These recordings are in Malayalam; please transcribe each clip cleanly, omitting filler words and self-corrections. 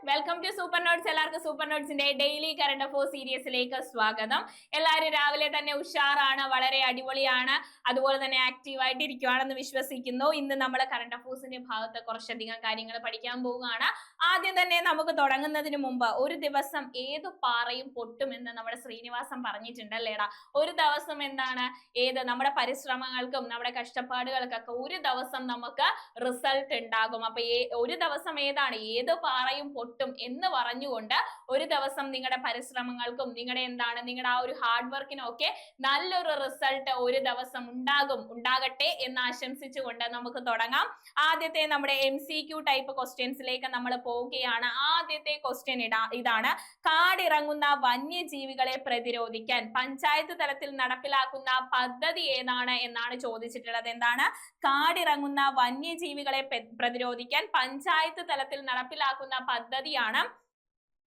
Welcome to super notes. എല്ലാവർക്കും സൂപ്പർ നോട്ട്സിന്റെ ഡെയിലി കറണ്ട് അഫയേഴ്സ് സീരീസിലേക്ക് സ്വാഗതം. എല്ലാവരും രാവിലെ തന്നെ ഉഷാറാണ്, വളരെ അടിപൊളിയാണ്, അതുപോലെ തന്നെ ആക്റ്റീവ് ആയിട്ട് ഇരിക്കുവാണെന്ന് വിശ്വസിക്കുന്നു. ഇന്ന് നമ്മൾ കറണ്ട് അഫയേഴ്സിന്റെ ഭാഗത്ത് കുറച്ചധികം കാര്യങ്ങൾ പഠിക്കാൻ പോവുകയാണ്. ആദ്യം തന്നെ നമുക്ക് തുടങ്ങുന്നതിന് മുമ്പ് ഒരു ദിവസം ഏതു പാറയും പൊട്ടുമെന്ന് നമ്മുടെ ശ്രീനിവാസൻ പറഞ്ഞിട്ടുണ്ടല്ലേടാ. ഒരു ദിവസം എന്താണ്, നമ്മുടെ പരിശ്രമങ്ങൾക്കും നമ്മുടെ കഷ്ടപ്പാടുകൾക്കൊക്കെ ഒരു ദിവസം നമുക്ക് റിസൾട്ട് ഉണ്ടാകും. അപ്പൊ ഒരു ദിവസം ഏത് പാറയും പൊട്ടും എന്ന് പറഞ്ഞുകൊണ്ട് ഒരു ദിവസം നിങ്ങളുടെ പരിശ്രമങ്ങൾക്കും നിങ്ങളുടെ ആ ഒരു ഹാർഡ് വർക്കിനും ഒക്കെ നല്ലൊരു റിസൾട്ട് ഒരു ദിവസം ഉണ്ടാകട്ടെ എന്ന് ആശംസിച്ചുകൊണ്ട് നമുക്ക് തുടങ്ങാം. ആദ്യത്തെ നമ്മുടെ MCQ ടൈപ്പ് ക്വസ്റ്റ്യൻസിലേക്ക് നമ്മൾ പോവുകയാണ്. ആദ്യത്തെ ക്വസ്റ്റ്യൻ ഇതാണ്: കാടിറങ്ങുന്ന വന്യജീവികളെ പ്രതിരോധിക്കാൻ പഞ്ചായത്ത് തലത്തിൽ നടപ്പിലാക്കുന്ന പദ്ധതി ഏതാണ് എന്നാണ് ചോദിച്ചിട്ടുള്ളത്. എന്താണ്? കാടിറങ്ങുന്ന വന്യജീവികളെ പ്രതിരോധിക്കാൻ പഞ്ചായത്ത് തലത്തിൽ നടപ്പിലാക്കുന്ന പദ്ധതിയാണ്.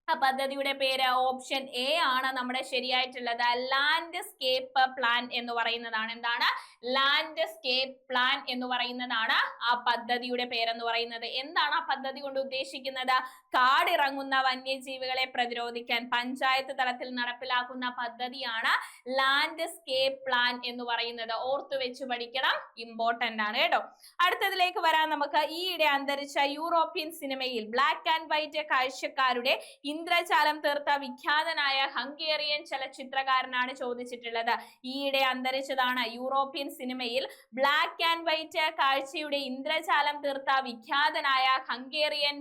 ആ പദ്ധതിയുടെ പേര് ഓപ്ഷൻ എ ആണ് നമ്മുടെ ശരിയായിട്ടുള്ളത്. ലാൻഡ്സ്കേപ്പ് പ്ലാൻ എന്ന് പറയുന്നതാണ്. എന്താണ്? ലാൻഡ്സ്കേപ്പ് പ്ലാൻ എന്ന് പറയുന്നതാണ് ആ പദ്ധതിയുടെ പേരെന്ന് പറയുന്നത്. എന്താണ് ആ പദ്ധതി കൊണ്ട് ഉദ്ദേശിക്കുന്നത്? കാടിറങ്ങുന്ന വന്യജീവികളെ പ്രതിരോധിക്കാൻ പഞ്ചായത്ത് തലത്തിൽ നടപ്പിലാക്കുന്ന പദ്ധതിയാണ് ലാൻഡ്സ്കേപ്പ് പ്ലാൻ എന്ന് പറയുന്നത്. ഓർത്തു വെച്ച് പഠിക്കണം, ഇമ്പോർട്ടന്റ് ആണ് കേട്ടോ. അടുത്തതിലേക്ക് വരാൻ നമുക്ക്. ഈയിടെ അന്തരിച്ച യൂറോപ്യൻ സിനിമയിൽ ബ്ലാക്ക് ആൻഡ് വൈറ്റ് കാഴ്ചക്കാരുടെ ഇന്ദ്രജാലം തീർത്ത വിഖ്യാതനായ ഹംഗേറിയൻ ചലച്ചിത്രകാരനാണ് ചോദിച്ചിട്ടുള്ളത്. ഈയിടെ അന്തരിച്ചതാണ്. യൂറോപ്യൻ സിനിമയിൽ ബ്ലാക്ക് ആൻഡ് വൈറ്റ് കാഴ്ചയുടെ ഇന്ദ്രജാലം തീർത്ത വിഖ്യാതനായ ഹംഗേറിയൻ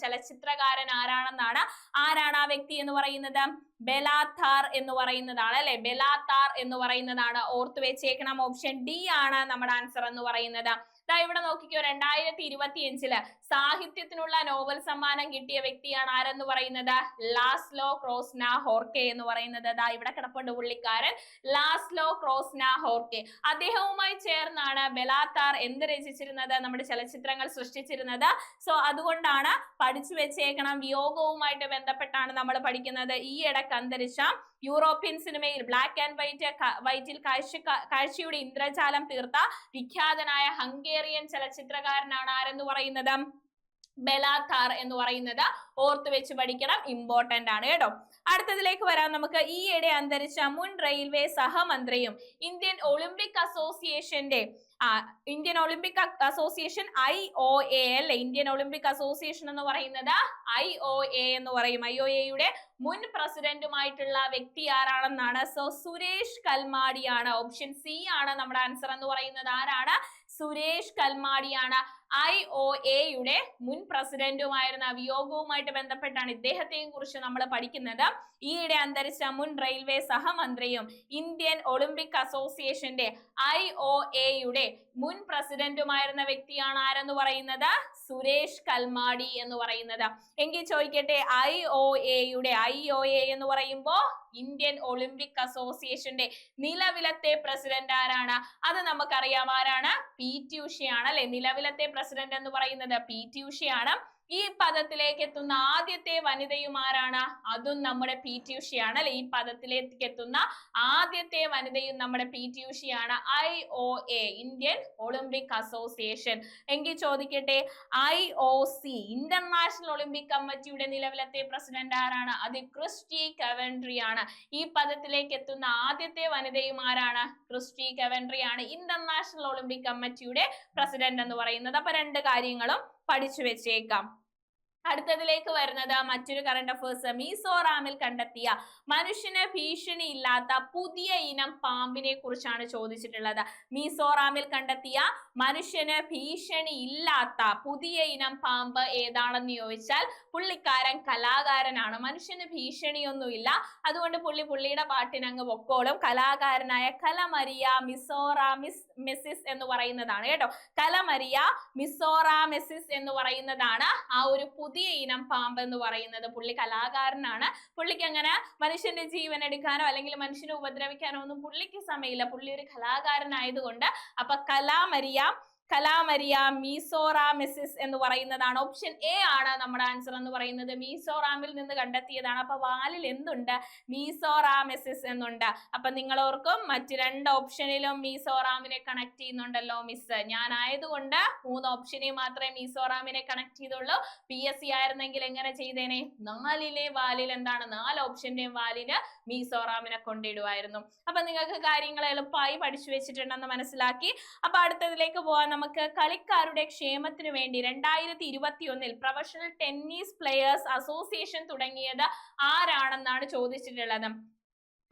ചലച്ചിത്രകാരൻ ആരാണെന്നാണ്. ആരാണ് ആ വ്യക്തി എന്ന് പറയുന്നത്? ബെലാത്താർ എന്ന് പറയുന്നതാണ് അല്ലെ. ബെലാത്താർ എന്ന് പറയുന്നതാണ്. ഓർത്തു വെച്ചേക്കണം. ഓപ്ഷൻ ഡി ആണ് നമ്മുടെ ആൻസർ എന്ന് പറയുന്നത്. ഇവിടെ നോക്കിക്കോ, 2025 സാഹിത്യത്തിനുള്ള നോബൽ സമ്മാനം കിട്ടിയ വ്യക്തിയാണ് ആരെന്ന് പറയുന്നത്? ലാസ്ലോ ക്രോസ്നാഹോർക്കെ എന്ന് പറയുന്നത്. ഇവിടെ കിടപ്പുണ്ട് പുള്ളിക്കാരൻ, ലാസ്ലോ ക്രോസ്നാഹോർക്കെ. അദ്ദേഹവുമായി ചേർന്നാണ് ബെലാത്താർ എന്ത് രചിച്ചിരുന്നത്? നമ്മുടെ ചലച്ചിത്രങ്ങൾ സൃഷ്ടിച്ചിരുന്നത്. സോ അതുകൊണ്ടാണ് പഠിച്ചു വെച്ചേക്കണം. വിയോഗവുമായിട്ട് ബന്ധപ്പെട്ടാണ് നമ്മൾ പഠിക്കുന്നത്. ഈ ഇടക്ക് അന്തരിച്ച യൂറോപ്യൻ സിനിമയിൽ ബ്ലാക്ക് ആൻഡ് വൈറ്റിൽ കാഴ്ചയുടെ ഇന്ദ്രജാലം തീർത്ത വിഖ്യാതനായ ഹംഗേറിയൻ ചലച്ചിത്രകാരനാണ് ആരെന്ന് പറയുന്നത്? ബെലാത്താർ എന്ന് പറയുന്നത്. ഓർത്തു വെച്ച് പഠിക്കണം, ഇമ്പോർട്ടന്റ് ആണ് കേട്ടോ. അടുത്തതിലേക്ക് വരാൻ നമുക്ക്. ഈയിടെ അന്തരിച്ച മുൻ റെയിൽവേ സഹമന്ത്രിയും ഇന്ത്യൻ ഒളിമ്പിക് അസോസിയേഷന്റെ IOA അല്ലെ. ഇന്ത്യൻ ഒളിമ്പിക് അസോസിയേഷൻ എന്ന് പറയുന്നത് IOA എന്ന് പറയും. IOAയുടെ മുൻ പ്രസിഡന്റുമായിട്ടുള്ള വ്യക്തി ആരാണെന്നാണ്? സോ സുരേഷ് കൽമാഡിയാണ്. ഓപ്ഷൻ സി ആണ് നമ്മുടെ ആൻസർ എന്ന് പറയുന്നത്. ആരാണ്? സുരേഷ് കൽമാഡിയാണ്. IOAയുടെ മുൻ പ്രസിഡന്റുമായിരുന്ന. വിയോഗവുമായിട്ട് ബന്ധപ്പെട്ടാണ് ഇദ്ദേഹത്തെയും കുറിച്ച് നമ്മൾ പഠിക്കുന്നത്. ഈയിടെ അന്തരിച്ച മുൻ റെയിൽവേ സഹമന്ത്രിയും ഇന്ത്യൻ ഒളിമ്പിക് അസോസിയേഷന്റെ IOAയുടെ മുൻ പ്രസിഡന്റുമായിരുന്ന വ്യക്തിയാണ് ആരെന്ന് പറയുന്നത്? സുരേഷ് കൽമാഡി എന്ന് പറയുന്നത്. എങ്കിൽ ചോദിക്കട്ടെ, IOA എന്ന് പറയുമ്പോ ഇന്ത്യൻ ഒളിമ്പിക് അസോസിയേഷന്റെ നിലവിലത്തെ പ്രസിഡന്റ് ആരാണ്? അത് നമുക്കറിയാം. ആരാണ്? PT ഉഷയാണ് അല്ലെ. നിലവിലത്തെ പ്രസിഡന്റ് എന്ന് പറയുന്നത് PT ഉഷയാണ്. ഈ പദത്തിലേക്ക് എത്തുന്ന ആദ്യത്തെ വനിതയും ആരാണ്? അതും നമ്മുടെ PT ഉഷയാണ് അല്ലെ. ഈ പദത്തിലേക്ക് എത്തുന്ന ആദ്യത്തെ വനിതയും നമ്മുടെ PT ഉഷയാണ്. IOA Indian Olympic association. എങ്കിൽ ചോദിക്കട്ടെ, IOC ഇന്റർനാഷണൽ ഒളിമ്പിക് കമ്മിറ്റിയുടെ നിലവിലത്തെ പ്രസിഡന്റ് ആരാണ്? അത് ക്രിസ്റ്റി കവൻട്രി ആണ്. ഈ പദത്തിലേക്ക് എത്തുന്ന ആദ്യത്തെ വനിതയും ആരാണ്? ക്രിസ്റ്റി കവൻട്രി ആണ് ഇന്റർനാഷണൽ ഒളിമ്പിക് കമ്മിറ്റിയുടെ പ്രസിഡന്റ് എന്ന് പറയുന്നത്. അപ്പൊ രണ്ട് കാര്യങ്ങളും പഠിച്ചു വെച്ചേക്കാം. അടുത്തതിലേക്ക് വരുന്നത് മറ്റൊരു കറണ്ട് അഫയേഴ്സ്. മിസോറാമിൽ കണ്ടെത്തിയ മനുഷ്യന് ഭീഷണി ഇല്ലാത്ത പുതിയ ഇനം പാമ്പിനെ കുറിച്ചാണ് ചോദിച്ചിട്ടുള്ളത്. മിസോറാമിൽ കണ്ടെത്തിയ മനുഷ്യന് ഭീഷണി ഇല്ലാത്ത പുതിയ ഇനം പാമ്പ് ഏതാണെന്ന് ചോദിച്ചാൽ പുള്ളിക്കാരൻ കലാകാരനാണ്. മനുഷ്യന് ഭീഷണിയൊന്നുമില്ല, അതുകൊണ്ട് പുള്ളിയുടെ പാട്ടിനങ്ങ് പൊക്കോളും. കലാകാരനായ കലമരിയ മിസോറാമിസ് എന്ന് പറയുന്നതാണ് കേട്ടോ. കലമരിയ മിസോറാമിസ് എന്ന് പറയുന്നതാണ് ആ ഒരു പുതിയ ഇനം പാമ്പ് എന്ന് പറയുന്നത്. പുള്ളി കലാകാരനാണ്. പുള്ളിക്ക് അങ്ങനെ മനുഷ്യന്റെ ജീവൻ എടുക്കാനോ അല്ലെങ്കിൽ മനുഷ്യനെ ഉപദ്രവിക്കാനോ ഒന്നും പുള്ളിക്ക് സമയമില്ല. പുള്ളി ഒരു കലാകാരനായതുകൊണ്ട്. അപ്പൊ കലാമരിയ കലാമരിയ മീസോറാമെസിസ് എന്ന് പറയുന്നതാണ്. ഓപ്ഷൻ എ ആണ് നമ്മുടെ ആൻസർ എന്ന് പറയുന്നത്. മീസോറാമിൽ നിന്ന് കണ്ടെത്തിയതാണ്. അപ്പൊ വാലിൽ എന്തുണ്ട്? മീസോറാമെസിസ് എന്നുണ്ട്. അപ്പൊ നിങ്ങൾ ഓർക്കും മറ്റ് 2 ഓപ്ഷനിലും മീസോറാമിനെ കണക്ട് ചെയ്യുന്നുണ്ടല്ലോ മിസ്. ഞാൻ ആയതുകൊണ്ട് 3 ഓപ്ഷനെ മാത്രമേ മീസോറാമിനെ കണക്ട് ചെയ്തുള്ളൂ. PSC ആയിരുന്നെങ്കിൽ എങ്ങനെ ചെയ്തേനെ? 4 വാലിൽ എന്താണ്? 4 ഓപ്ഷന്റെയും വാലില് മീസോറാമിനെ കൊണ്ടിടുമായിരുന്നു. അപ്പൊ നിങ്ങൾക്ക് കാര്യങ്ങൾ എളുപ്പമായി പഠിച്ചു വെച്ചിട്ടുണ്ടെന്ന് മനസ്സിലാക്കി. അപ്പൊ അടുത്തതിലേക്ക് പോവാൻ നമുക്ക്. കളിക്കാരുടെ ക്ഷേമത്തിന് വേണ്ടി 2021 പ്രൊഫഷണൽ ടെന്നീസ് പ്ലെയേഴ്സ് അസോസിയേഷൻ തുടങ്ങിയത് ആരാണെന്നാണ് ചോദിച്ചിട്ടുള്ളത്.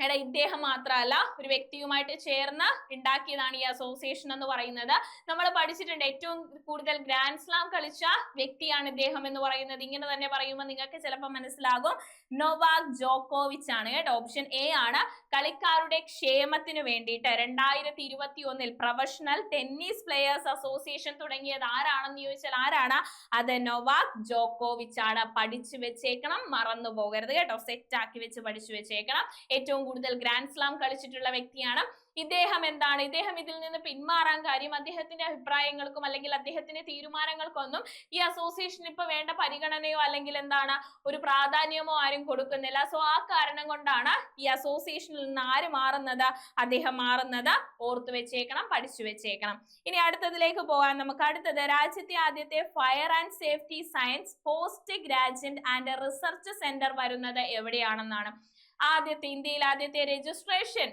എടാ, ഇദ്ദേഹം മാത്രമല്ല, ഒരു വ്യക്തിയുമായിട്ട് ചേർന്ന് ഉണ്ടാക്കിയതാണ് ഈ അസോസിയേഷൻ എന്ന് പറയുന്നത്. നമ്മൾ പഠിച്ചിട്ടുണ്ട് ഏറ്റവും കൂടുതൽ ഗ്രാൻഡ് സ്ലാം കളിച്ച വ്യക്തിയാണ് ഇദ്ദേഹം എന്ന് പറയുന്നത്. ഇങ്ങനെ തന്നെ പറയുമ്പോൾ നിങ്ങൾക്ക് ചിലപ്പോൾ മനസ്സിലാകും, നൊവാക് ജോക്കോവിച്ച് ആണ് കേട്ടോ. ഓപ്ഷൻ എ ആണ്. കളിക്കാരുടെ ക്ഷേമത്തിന് വേണ്ടിയിട്ട് 2021 പ്രൊഫഷണൽ ടെന്നീസ് പ്ലെയേഴ്സ് അസോസിയേഷൻ തുടങ്ങിയത് ആരാണെന്ന് ചോദിച്ചാൽ ആരാണ്? അത് നൊവാക് ജോക്കോവിച്ച് ആണ്. പഠിച്ചു വെച്ചേക്കണം, മറന്നു പോകരുത് കേട്ടോ. സെറ്റ് ആക്കി വെച്ച് പഠിച്ചു വെച്ചേക്കണം. ഏറ്റവും കൂടുതൽ ഗ്രാൻഡ് സ്ലാം കളിച്ചിട്ടുള്ള വ്യക്തിയാണ് ഇദ്ദേഹം. എന്താണ് ഇദ്ദേഹം ഇതിൽ നിന്ന് പിന്മാറാൻ കാര്യം? അദ്ദേഹത്തിന്റെ അഭിപ്രായങ്ങൾക്കും അല്ലെങ്കിൽ അദ്ദേഹത്തിന്റെ തീരുമാനങ്ങൾക്കൊന്നും ഈ അസോസിയേഷൻ ഇപ്പൊ വേണ്ട പരിഗണനയോ അല്ലെങ്കിൽ എന്താണ് ഒരു പ്രാധാന്യമോ ആരും കൊടുക്കുന്നില്ല. സോ ആ കാരണം കൊണ്ടാണ് ഈ അസോസിയേഷനിൽ നിന്ന് ആര് മാറുന്നത്? അദ്ദേഹം മാറുന്നത്. ഓർത്തു വെച്ചേക്കണം, പഠിച്ചു വെച്ചേക്കണം. ഇനി അടുത്തതിലേക്ക് പോകാൻ നമുക്ക്. അടുത്തത്, രാജ്യത്തെ ആദ്യത്തെ fire and safety science post graduate and research centre വരുന്നത് എവിടെയാണെന്നാണ്. ഇന്ത്യയിൽ ആദ്യത്തെ രജിസ്ട്രേഷൻ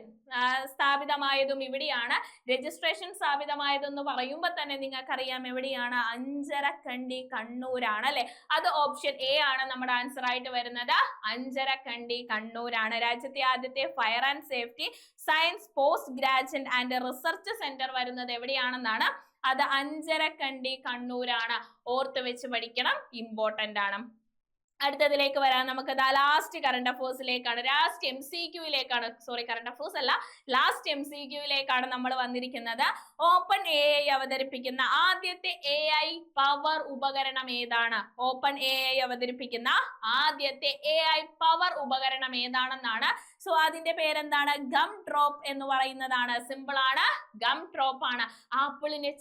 സ്ഥാപിതമായതും ഇവിടെയാണ്. രജിസ്ട്രേഷൻ സ്ഥാപിതമായതെന്ന് പറയുമ്പോൾ തന്നെ നിങ്ങൾക്കറിയാം എവിടെയാണ്? അഞ്ചരക്കണ്ടി, കണ്ണൂരാണ് അല്ലെ. അത് ഓപ്ഷൻ എ ആണ് നമ്മുടെ ആൻസർ ആയിട്ട് വരുന്നത്. അഞ്ചരക്കണ്ടി, കണ്ണൂരാണ്. രാജ്യത്തെ ആദ്യത്തെ fire and safety science post graduate and research centre വരുന്നത് എവിടെയാണെന്നാണ്. അത് അഞ്ചരക്കണ്ടി, കണ്ണൂരാണ്. ഓർത്ത് വെച്ച് പഠിക്കണം, ഇമ്പോർട്ടന്റ് ആണ്. അടുത്തതിലേക്ക് വരാൻ നമുക്ക്. ലാസ്റ്റ് കറണ്ട് അഫേഴ്സിലേക്കാണ്, ലാസ്റ്റ് MCQയിലേക്കാണ്. കറണ്ട് അഫേഴ്സ് അല്ല, ലാസ്റ്റ് MCQയിലേക്കാണ് നമ്മൾ വന്നിരിക്കുന്നത്. ഓപ്പൺ AI അവതരിപ്പിക്കുന്ന ആദ്യത്തെ AI പവർ ഉപകരണം ഏതാണ്? ഓപ്പൺ AI അവതരിപ്പിക്കുന്ന ആദ്യത്തെ AI പവർ ഉപകരണം ഏതാണെന്നാണ്. സോ അതിന്റെ പേരെന്താണ്? ഗം ഡ്രോപ്പ് എന്ന് പറയുന്നതാണ്. സിമ്പിൾ ആണ്, ഗം ഡ്രോപ്പ് ആണ്. ആപ്പിളിന്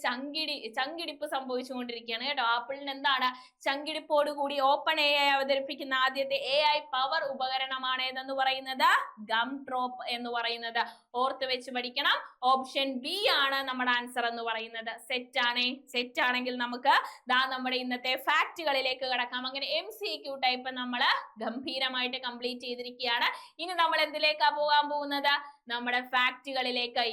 ചങ്കിടിപ്പ് സംഭവിച്ചുകൊണ്ടിരിക്കുകയാണ് കേട്ടോ. ആപ്പിളിന് എന്താണ്? ചങ്കിടിപ്പോട് കൂടി ഓപ്പൺ AI അവതരിപ്പിക്കുന്ന ആദ്യത്തെ AI പവർ ഉപകരണമാണ് ഏതെന്ന് പറയുന്നത്? ഗം ഡ്രോപ്പ് എന്ന് പറയുന്നത്. ഓർത്ത് വെച്ച് പഠിക്കണം. ഓപ്ഷൻ ബി ആണ് നമ്മുടെ ആൻസർ എന്ന് പറയുന്നത്. സെറ്റ് ആണെങ്കിൽ നമുക്ക് നമ്മുടെ ഇന്നത്തെ ഫാക്റ്റുകളിലേക്ക് കടക്കാം. അങ്ങനെ MCQ ടൈപ്പ് നമ്മൾ ഗംഭീരമായിട്ട് കംപ്ലീറ്റ് ചെയ്തിരിക്കുകയാണ്. ഇനി നമ്മൾ എന്തിലേക്കാ പോകാൻ പോകുന്നത്? നമ്മുടെ ഫാക്റ്റുകളിലേക്ക്.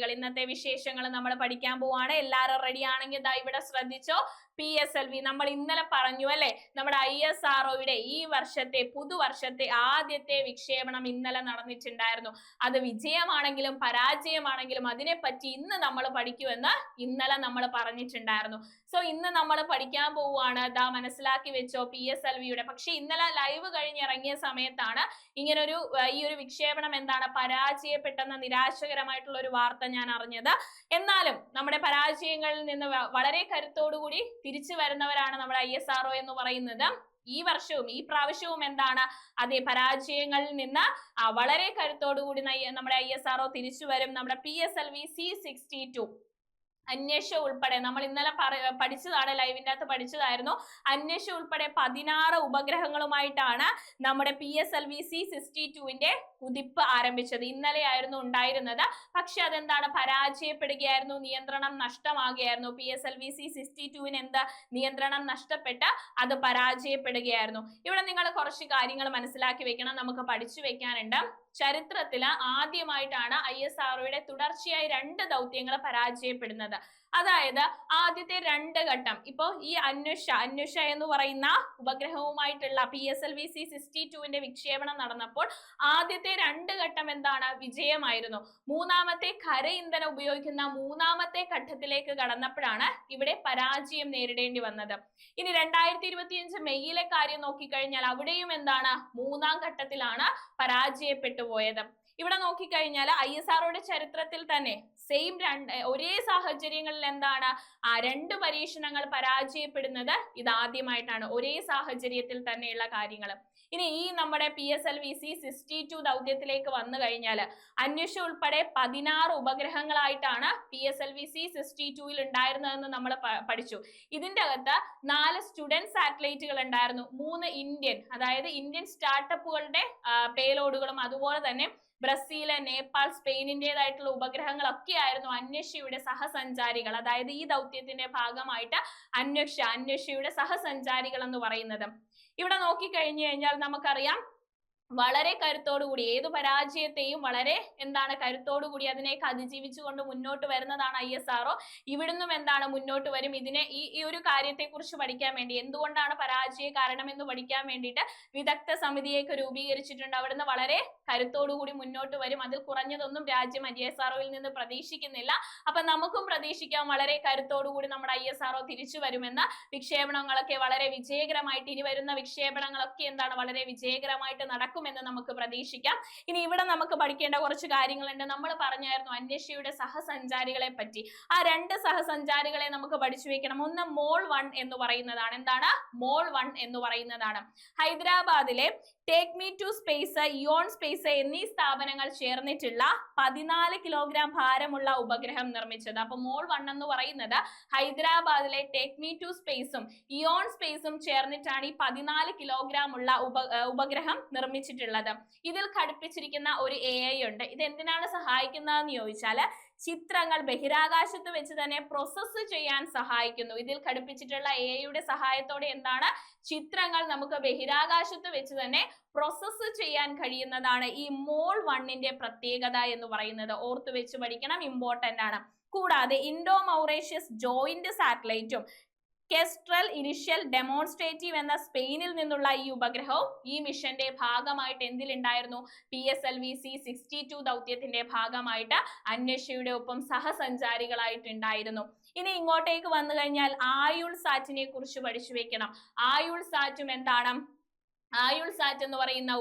ഇന്നത്തെ വിശേഷങ്ങൾ നമ്മൾ പഠിക്കാൻ പോവാണ്. എല്ലാവരും റെഡി ആണെങ്കിൽ ഇവിടെ ശ്രദ്ധിച്ചോ. PSLV നമ്മൾ ഇന്നലെ പറഞ്ഞു അല്ലെ, നമ്മുടെ ISROയുടെ ഈ വർഷത്തെ പുതുവർഷത്തെ ആദ്യത്തെ വിക്ഷേപണം ഇന്നലെ നടന്നിട്ടുണ്ടായിരുന്നു. അത് വിജയമാണെങ്കിലും പരാജയമാണെങ്കിലും അതിനെപ്പറ്റി ഇന്ന് നമ്മൾ പഠിക്കുമെന്ന് ഇന്നലെ നമ്മൾ പറഞ്ഞിട്ടുണ്ടായിരുന്നു. സോ ഇന്ന് നമ്മൾ പഠിക്കാൻ പോവുകയാണ്. മനസ്സിലാക്കി വെച്ചോ PSLVയുടെ. പക്ഷെ ഇന്നലെ ലൈവ് കഴിഞ്ഞിറങ്ങിയ സമയത്താണ് ഇങ്ങനൊരു ഈ ഒരു വിക്ഷേപണം എന്താണ് പരാജയപ്പെട്ടെന്ന നിരാശകരമായിട്ടുള്ള ഒരു വാർത്ത ഞാൻ അറിഞ്ഞത്. എന്നാലും നമ്മുടെ പരാജയങ്ങളിൽ നിന്ന് വളരെ കരുത്തോടുകൂടി തിരിച്ചു വരുന്നവരാണ് നമ്മുടെ ISRO എന്ന് പറയുന്നത്. ഈ പ്രാവശ്യവും എന്താണ് അതേ പരാജയങ്ങളിൽ നിന്ന് വളരെ കരുത്തോടുകൂടി നമ്മുടെ ISRO തിരിച്ചു വരും. നമ്മുടെ PSLV C62 അന്വേഷ ഉൾപ്പെടെ നമ്മൾ ഇന്നലെ പഠിച്ചതാണ്, ലൈവിൻ്റെ അകത്ത് പഠിച്ചതായിരുന്നു. അന്വേഷ ഉൾപ്പെടെ 16 ഉപഗ്രഹങ്ങളുമായിട്ടാണ് നമ്മുടെ PSLV C62ന്റെ കുതിപ്പ് ആരംഭിച്ചത്. ഇന്നലെയായിരുന്നു ഉണ്ടായിരുന്നത്. പക്ഷെ അതെന്താണ് പരാജയപ്പെടുകയായിരുന്നു, നിയന്ത്രണം നഷ്ടമാകുകയായിരുന്നു. PSLV C62ന് നിയന്ത്രണം നഷ്ടപ്പെട്ട് അത് പരാജയപ്പെടുകയായിരുന്നു. ഇവിടെ നിങ്ങൾ കുറച്ച് കാര്യങ്ങൾ മനസ്സിലാക്കി വെക്കണം, നമുക്ക് പഠിച്ചു വെക്കാനുണ്ട്. ചരിത്രത്തില് ആദ്യമായിട്ടാണ് ISROയുടെ തുടർച്ചയായി 2 ദൗത്യങ്ങൾ പരാജയപ്പെടുന്നത്. അതായത് ആദ്യത്തെ 2 ഘട്ടം ഇപ്പോ ഈ അന്വേഷ എന്ന് പറയുന്ന ഉപഗ്രഹവുമായിട്ടുള്ള PSLV C62ന്റെ വിക്ഷേപണം നടന്നപ്പോൾ ആദ്യത്തെ 2 ഘട്ടം എന്താണ് വിജയമായിരുന്നു. മൂന്നാമത്തെ കര ഇന്ധനം ഉപയോഗിക്കുന്ന മൂന്നാമത്തെ ഘട്ടത്തിലേക്ക് കടന്നപ്പോഴാണ് ഇവിടെ പരാജയം നേരിടേണ്ടി വന്നത്. ഇനി 2025 മെയ്യിലെ കാര്യം നോക്കിക്കഴിഞ്ഞാൽ അവിടെയും എന്താണ് 3-ാം ഘട്ടത്തിലാണ് പരാജയപ്പെട്ടു പോയത്. ഇവിടെ നോക്കിക്കഴിഞ്ഞാൽ ISROയുടെ ചരിത്രത്തിൽ തന്നെ സെയിം ഒരേ സാഹചര്യങ്ങളിൽ എന്താണ് രണ്ട് പരീക്ഷണങ്ങൾ പരാജയപ്പെടുന്നത് ഇതാദ്യമായിട്ടാണ്, ഒരേ സാഹചര്യത്തിൽ തന്നെയുള്ള കാര്യങ്ങൾ. ഇനി ഈ നമ്മുടെ PSLV-C 62 ദൗത്യത്തിലേക്ക് വന്നു കഴിഞ്ഞാൽ അന്വേഷ ഉൾപ്പെടെ 16 ഉപഗ്രഹങ്ങളായിട്ടാണ് PSLV-C 62 ഉണ്ടായിരുന്നതെന്ന് നമ്മൾ പഠിച്ചു. ഇതിന്റെ അകത്ത് 4 സ്റ്റുഡന്റ് സാറ്റലൈറ്റുകൾ ഉണ്ടായിരുന്നു, 3 ഇന്ത്യൻ, അതായത് ഇന്ത്യൻ സ്റ്റാർട്ടപ്പുകളുടെ പേലോഡുകളും അതുപോലെ തന്നെ ബ്രസീൽ, നേപ്പാൾ, സ്പെയിനിന്റേതായിട്ടുള്ള ഉപഗ്രഹങ്ങളൊക്കെ ആയിരുന്നു അന്വേഷയുടെ സഹസഞ്ചാരികൾ. അതായത് ഈ ദൗത്യത്തിന്റെ ഭാഗമായിട്ട് അന്വേഷയുടെ സഹസഞ്ചാരികൾ എന്ന് പറയുന്നത്. ഇവിടെ നോക്കിക്കഴിഞ്ഞു കഴിഞ്ഞാൽ നമുക്കറിയാം വളരെ കരുത്തോടുകൂടി ഏതു പരാജയത്തെയും വളരെ കരുത്തോടുകൂടി അതിനെയൊക്കെ അതിജീവിച്ചുകൊണ്ട് മുന്നോട്ട് വരുന്നതാണ് ISRO. ഇവിടുന്നും മുന്നോട്ട് വരും. ഇതിനെ ഈ ഒരു കാര്യത്തെ കുറിച്ച് പഠിക്കാൻ വേണ്ടി, എന്തുകൊണ്ടാണ് പരാജയ കാരണം എന്ന് പഠിക്കാൻ വേണ്ടിയിട്ട് വിദഗ്ധ സമിതിയൊക്കെ രൂപീകരിച്ചിട്ടുണ്ട്. അവിടുന്ന് വളരെ കരുത്തോടുകൂടി മുന്നോട്ട് വരും. അതിൽ കുറഞ്ഞതൊന്നും രാജ്യം ISROയിൽ നിന്ന് പ്രതീക്ഷിക്കുന്നില്ല. അപ്പൊ നമുക്കും പ്രതീക്ഷിക്കാം വളരെ കരുത്തോടുകൂടി നമ്മുടെ ISRO തിരിച്ചു വരുമെന്ന്. വിക്ഷേപണങ്ങളൊക്കെ വളരെ വിജയകരമായിട്ട്, ഇനി വരുന്ന വിക്ഷേപണങ്ങളൊക്കെ വളരെ വിജയകരമായിട്ട് നടക്കും എന്ന് നമുക്ക് പ്രതീക്ഷിക്കാം. ഇനി ഇവിടെ നമുക്ക് പഠിക്കേണ്ട കുറച്ച് കാര്യങ്ങളുണ്ട്. നമ്മൾ പറഞ്ഞായിരുന്നു അന്വേഷയുടെ സഹസഞ്ചാരികളെ പറ്റി. ആ 2 സഹസഞ്ചാരികളെ നമുക്ക് പഠിച്ചു വെക്കണം. ഒന്ന് മോൾ 1 എന്ന് പറയുന്നതാണ്. എന്താണ് മോൾ 1 എന്ന് പറയുന്നതാണ്? ഹൈദരാബാദിലെ Take Me to Space, Eon Space എന്നീ സ്ഥാപനങ്ങൾ ചേർന്നിട്ടുള്ള 14 കിലോഗ്രാം ഭാരമുള്ള ഉപഗ്രഹം നിർമ്മിച്ചത്. അപ്പൊ മോൾ 1 എന്ന് പറയുന്നത് ഹൈദരാബാദിലെ ടേക്ക് മീ ടു സ്പേസും ഇയോൺ സ്പേസും ചേർന്നിട്ടാണ് ഈ 14 കിലോഗ്രാം ഉള്ള ഉപഗ്രഹം നിർമ്മിച്ചിട്ടുള്ളത്. ഇതിൽ ഘടിപ്പിച്ചിരിക്കുന്ന ഒരു AI ഉണ്ട്. ഇത് എന്തിനാണ് സഹായിക്കുന്നതെന്ന് ചോദിച്ചാൽ ചിത്രങ്ങൾ ബഹിരാകാശത്ത് വെച്ച് തന്നെ പ്രോസസ്സ് ചെയ്യാൻ സഹായിക്കുന്നു. ഇതിൽ ഘടിപ്പിച്ചിട്ടുള്ള AI സഹായത്തോടെ ചിത്രങ്ങൾ നമുക്ക് ബഹിരാകാശത്ത് വെച്ച് തന്നെ പ്രോസസ്സ് ചെയ്യാൻ കഴിയുന്നതാണ് ഈ മോൾ 1ന്റെ പ്രത്യേകത എന്ന് പറയുന്നത്. ഓർത്തു വെച്ച് പഠിക്കണം, ഇമ്പോർട്ടന്റ് ആണ്. കൂടാതെ ഇൻഡോ മൗറേഷ്യസ് ജോയിന്റ് സാറ്റലൈറ്റും കെസ്ട്രൽ ഇനിഷ്യൽ ഡെമോൺസ്ട്രേറ്റീവ് എന്ന സ്പെയിനിൽ നിന്നുള്ള ഈ ഉപഗ്രഹവും ഈ മിഷന്റെ ഭാഗമായിട്ട് എന്തിലുണ്ടായിരുന്നു? PSLV-C 62 ദൗത്യത്തിന്റെ ഭാഗമായിട്ട് അന്വേഷയുടെ ഒപ്പം സഹസഞ്ചാരികളായിട്ടുണ്ടായിരുന്നു. ഇനി ഇങ്ങോട്ടേക്ക് വന്നു കഴിഞ്ഞാൽ ആയുൾ സാറ്റിനെ കുറിച്ച് പഠിച്ചു വെക്കണം. ആയുൾ സാറ്റും എന്താണ്? ആയുൾ സാറ്റ് എന്ന് പറയുന്ന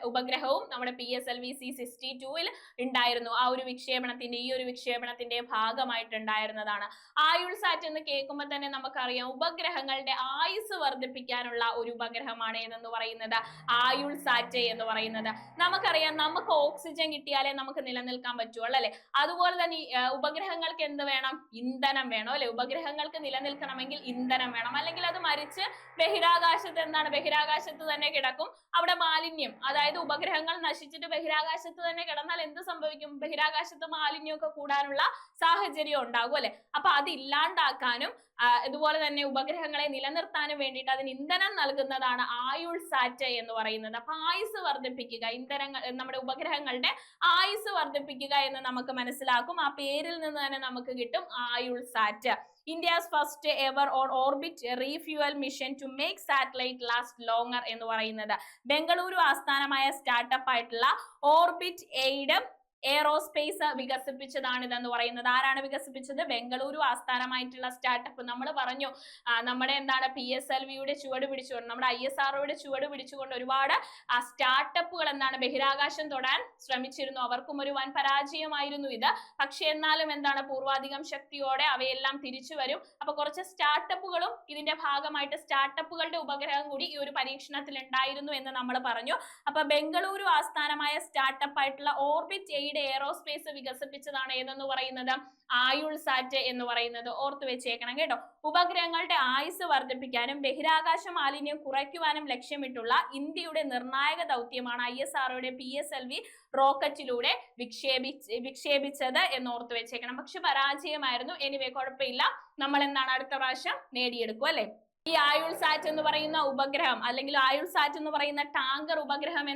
ഉപഗ്രഹവും നമ്മുടെ PSLV-C 62 ഉണ്ടായിരുന്നു. ആ ഒരു വിക്ഷേപണത്തിന്റെ ഈ ഒരു വിക്ഷേപണത്തിന്റെ ഭാഗമായിട്ടുണ്ടായിരുന്നതാണ്. ആയുൾ സാറ്റ് എന്ന് കേൾക്കുമ്പോൾ തന്നെ നമുക്കറിയാം ഉപഗ്രഹങ്ങളുടെ ആയുസ് വർദ്ധിപ്പിക്കാനുള്ള ഒരു ഉപഗ്രഹമാണ് എന്ന് പറയുന്നത് ആയുൾ സാറ്റ് എന്ന് പറയുന്നത്. നമുക്കറിയാം നമുക്ക് ഓക്സിജൻ കിട്ടിയാലേ നമുക്ക് നിലനിൽക്കാൻ പറ്റുള്ളൂ അല്ലെ. അതുപോലെ തന്നെ ഉപഗ്രഹങ്ങൾക്ക് എന്ത് വേണം? ഇന്ധനം വേണം അല്ലെ. ഉപഗ്രഹങ്ങൾക്ക് നിലനിൽക്കണമെങ്കിൽ ഇന്ധനം വേണം, അല്ലെങ്കിൽ അത് മരിച്ച് ബഹിരാകാശത്ത് ബഹിരാകാശത്ത് തന്നെ കിടക്കും. അവിടെ മാലിന്യം, അതായത് ഉപഗ്രഹങ്ങൾ നശിച്ചിട്ട് ബഹിരാകാശത്ത് തന്നെ കിടന്നാൽ എന്ത് സംഭവിക്കും? ബഹിരാകാശത്ത് മാലിന്യമൊക്കെ കൂടാനുള്ള സാഹചര്യം ഉണ്ടാകും അല്ലെ. അപ്പൊ അത് ഇല്ലാണ്ടാക്കാനും ഇതുപോലെ തന്നെ ഉപഗ്രഹങ്ങളെ നിലനിർത്താനും വേണ്ടിയിട്ട് അതിന് ഇന്ധനം നൽകുന്നതാണ് ആയുൾ സാറ്റ് എന്ന് പറയുന്നത്. അപ്പൊ ആയുസ് വർദ്ധിപ്പിക്കുക, ഇന്ധനങ്ങൾ നമ്മുടെ ഉപഗ്രഹങ്ങളുടെ ആയുസ് വർദ്ധിപ്പിക്കുക എന്ന് നമുക്ക് മനസ്സിലാക്കും. ആ പേരിൽ നിന്ന് തന്നെ നമുക്ക് കിട്ടും Ayul sat. India's first ever on orbit refuel mission to make satellite last longer എന്ന് പറയുന്നത് ബംഗളൂരു ആസ്ഥാനമായ സ്റ്റാർട്ടപ്പ് ആയിട്ടുള്ള ഓർബിറ്റ് എയ്ഡ് എയറോസ്പേസ് വികസിപ്പിച്ചതാണ് ഇതെന്ന് പറയുന്നത്. ആരാണ് വികസിപ്പിച്ചത്? ബംഗളൂരു ആസ്ഥാനമായിട്ടുള്ള സ്റ്റാർട്ടപ്പ്. നമ്മൾ പറഞ്ഞു നമ്മുടെ PSLV-യുടെ ചുവട് പിടിച്ചുകൊണ്ട്, നമ്മുടെ ISROയുടെ ചുവട് പിടിച്ചുകൊണ്ട് ഒരുപാട് സ്റ്റാർട്ടപ്പുകൾ ബഹിരാകാശം തൊടാൻ ശ്രമിച്ചിരുന്നു. അവർക്കും ഒരു വൻ പരാജയമായിരുന്നു ഇത്. പക്ഷെ എന്നാലും പൂർവാധികം ശക്തിയോടെ അവയെല്ലാം തിരിച്ചു വരും. അപ്പൊ കുറച്ച് സ്റ്റാർട്ടപ്പുകളും ഇതിന്റെ ഭാഗമായിട്ട് സ്റ്റാർട്ടപ്പുകളുടെ ഉപഗ്രഹം കൂടി ഈ ഒരു പരീക്ഷണത്തിൽ ഉണ്ടായിരുന്നു എന്ന് നമ്മൾ പറഞ്ഞു. അപ്പൊ ബംഗളൂരു ആസ്ഥാനമായ സ്റ്റാർട്ടപ്പ് ആയിട്ടുള്ള ഓർബിറ്റ് എയറോസ്പേസ് വികസിപ്പിച്ചതാണ് ഏതെന്ന് പറയുന്നത് ആയുൾ സാറ്റ് എന്ന് പറയുന്നത്. ഓർത്തു വെച്ചേക്കണം കേട്ടോ. ഉപഗ്രഹങ്ങളുടെ ആയുസ് വർദ്ധിപ്പിക്കാനും ബഹിരാകാശ മാലിന്യം കുറയ്ക്കുവാനും ലക്ഷ്യമിട്ടുള്ള ഇന്ത്യയുടെ നിർണായക ദൗത്യമാണ് ISROയുടെ PSLV റോക്കറ്റിലൂടെ വിക്ഷേപിച്ചത് എന്ന് ഓർത്തു വെച്ചേക്കണം. പക്ഷെ പരാജയമായിരുന്നു. എനിവേ കുഴപ്പമില്ല, നമ്മൾ അടുത്ത പ്രാവശ്യം നേടിയെടുക്കും അല്ലെ. ഈ ആയുൾ സാറ്റ് എന്ന് പറയുന്ന ഉപഗ്രഹം അല്ലെങ്കിൽ ആയുൾ സാറ്റ് എന്ന് പറയുന്ന ടാങ്കർ ഉപഗ്രഹം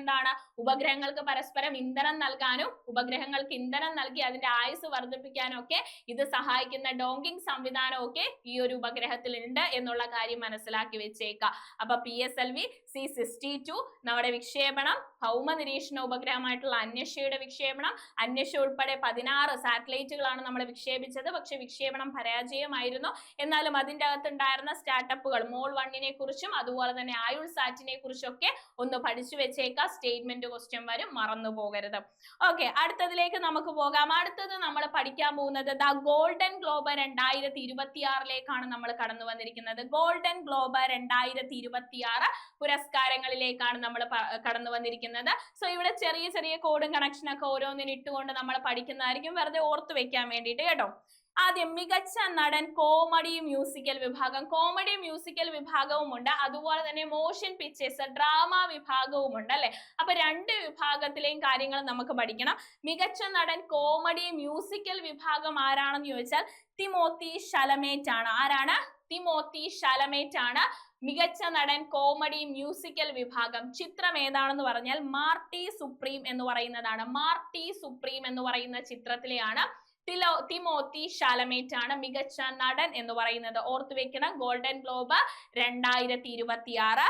ഉപഗ്രഹങ്ങൾക്ക് പരസ്പരം ഇന്ധനം നൽകാനും ഉപഗ്രഹങ്ങൾക്ക് ഇന്ധനം നൽകി അതിന്റെ ആയുസ് വർദ്ധിപ്പിക്കാനും ഒക്കെ ഇത് സഹായിക്കുന്ന ഡോങ്കിങ് സംവിധാനമൊക്കെ ഈ ഒരു ഉപഗ്രഹത്തിൽ ഉണ്ട് എന്നുള്ള കാര്യം മനസ്സിലാക്കി വെച്ചേക്കാം. അപ്പൊ PSLV-C 62 നമ്മുടെ വിക്ഷേപണം, ഭൗമ നിരീക്ഷണ ഉപഗ്രഹമായിട്ടുള്ള അന്വേഷയുടെ വിക്ഷേപണം, അന്വേഷ ഉൾപ്പെടെ 16 സാറ്റലൈറ്റുകളാണ് നമ്മൾ വിക്ഷേപിച്ചത്. പക്ഷെ വിക്ഷേപണം പരാജയമായിരുന്നു. എന്നാലും അതിന്റെ അകത്തുണ്ടായിരുന്ന സ്റ്റാർട്ടപ്പുകൾ മോൾ 1 കുറിച്ചും അതുപോലെ തന്നെ ആയുൾ സാറ്റിനെ കുറിച്ചൊക്കെ ഒന്ന് പഠിച്ചു വെച്ചേക്കാം. സ്റ്റേറ്റ്മെന്റ് ക്വസ്റ്റ്യൻ വരും, മറന്നു പോകരുത്. ഓക്കെ, അടുത്തതിലേക്ക് നമുക്ക് പോകാം. അടുത്തത് നമ്മൾ പഠിക്കാൻ പോകുന്നത് ദ ഗോൾഡൻ ഗ്ലോബ് 2026 നമ്മൾ കടന്നു വന്നിരിക്കുന്നത്. ഗോൾഡൻ ഗ്ലോബ് 2026 പുരസ്കാരങ്ങളിലേക്കാണ് നമ്മൾ കടന്നു വന്നിരിക്കുന്നത്. സോ ഇവിടെ ചെറിയ ചെറിയ കോഡും കണക്ഷനൊക്കെ ഓരോന്നിനും ഇട്ടുകൊണ്ട് നമ്മൾ പഠിക്കുന്നതായിരിക്കും, വെറുതെ ഓർത്തു വെക്കാൻ വേണ്ടിയിട്ട് കേട്ടോ. ആദ്യം മികച്ച നടൻ കോമഡി മ്യൂസിക്കൽ വിഭാഗം. കോമഡി മ്യൂസിക്കൽ വിഭാഗവുമുണ്ട്, അതുപോലെ തന്നെ മോഷൻ പിക്ചേഴ്സ് ഡ്രാമ വിഭാഗവുമുണ്ട് അല്ലെ. അപ്പൊ രണ്ട് വിഭാഗത്തിലെയും കാര്യങ്ങൾ നമുക്ക് പഠിക്കണം. മികച്ച നടൻ കോമഡി മ്യൂസിക്കൽ വിഭാഗം ആരാണെന്ന് ചോദിച്ചാൽ തിമോത്തി ഷലമേറ്റ് ആണ്. ആരാണ്? തിമോത്തി ഷലമേറ്റ് ആണ് മികച്ച നടൻ കോമഡി മ്യൂസിക്കൽ വിഭാഗം. ചിത്രം ഏതാണെന്ന് പറഞ്ഞാൽ മാർട്ടി സുപ്രീം എന്ന് പറയുന്നതാണ്. മാർട്ടി സുപ്രീം എന്ന് പറയുന്ന ചിത്രത്തിലെയാണ് തിമോത്തി ഷാലമേറ്റ് ആണ് മികച്ച നടൻ എന്ന് പറയുന്നത്. ഓർത്തു വെക്കണം, ഗോൾഡൻ ഗ്ലോബ് 2026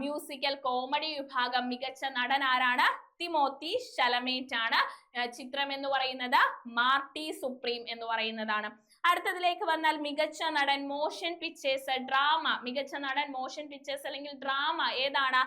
മ്യൂസിക്കൽ കോമഡി വിഭാഗം മികച്ച നടൻ ആരാണ്? തിമോത്തി ഷലമേറ്റ് ആണ്. ചിത്രം എന്ന് പറയുന്നത് മാർട്ടി സുപ്രീം എന്ന് പറയുന്നതാണ്. അടുത്തതിലേക്ക് വന്നാൽ മികച്ച നടൻ മോഷൻ പിക്ചേഴ്സ് ഡ്രാമ. മികച്ച നടൻ മോഷൻ പിക്ചേഴ്സ് അല്ലെങ്കിൽ ഡ്രാമ ഏതാണ്?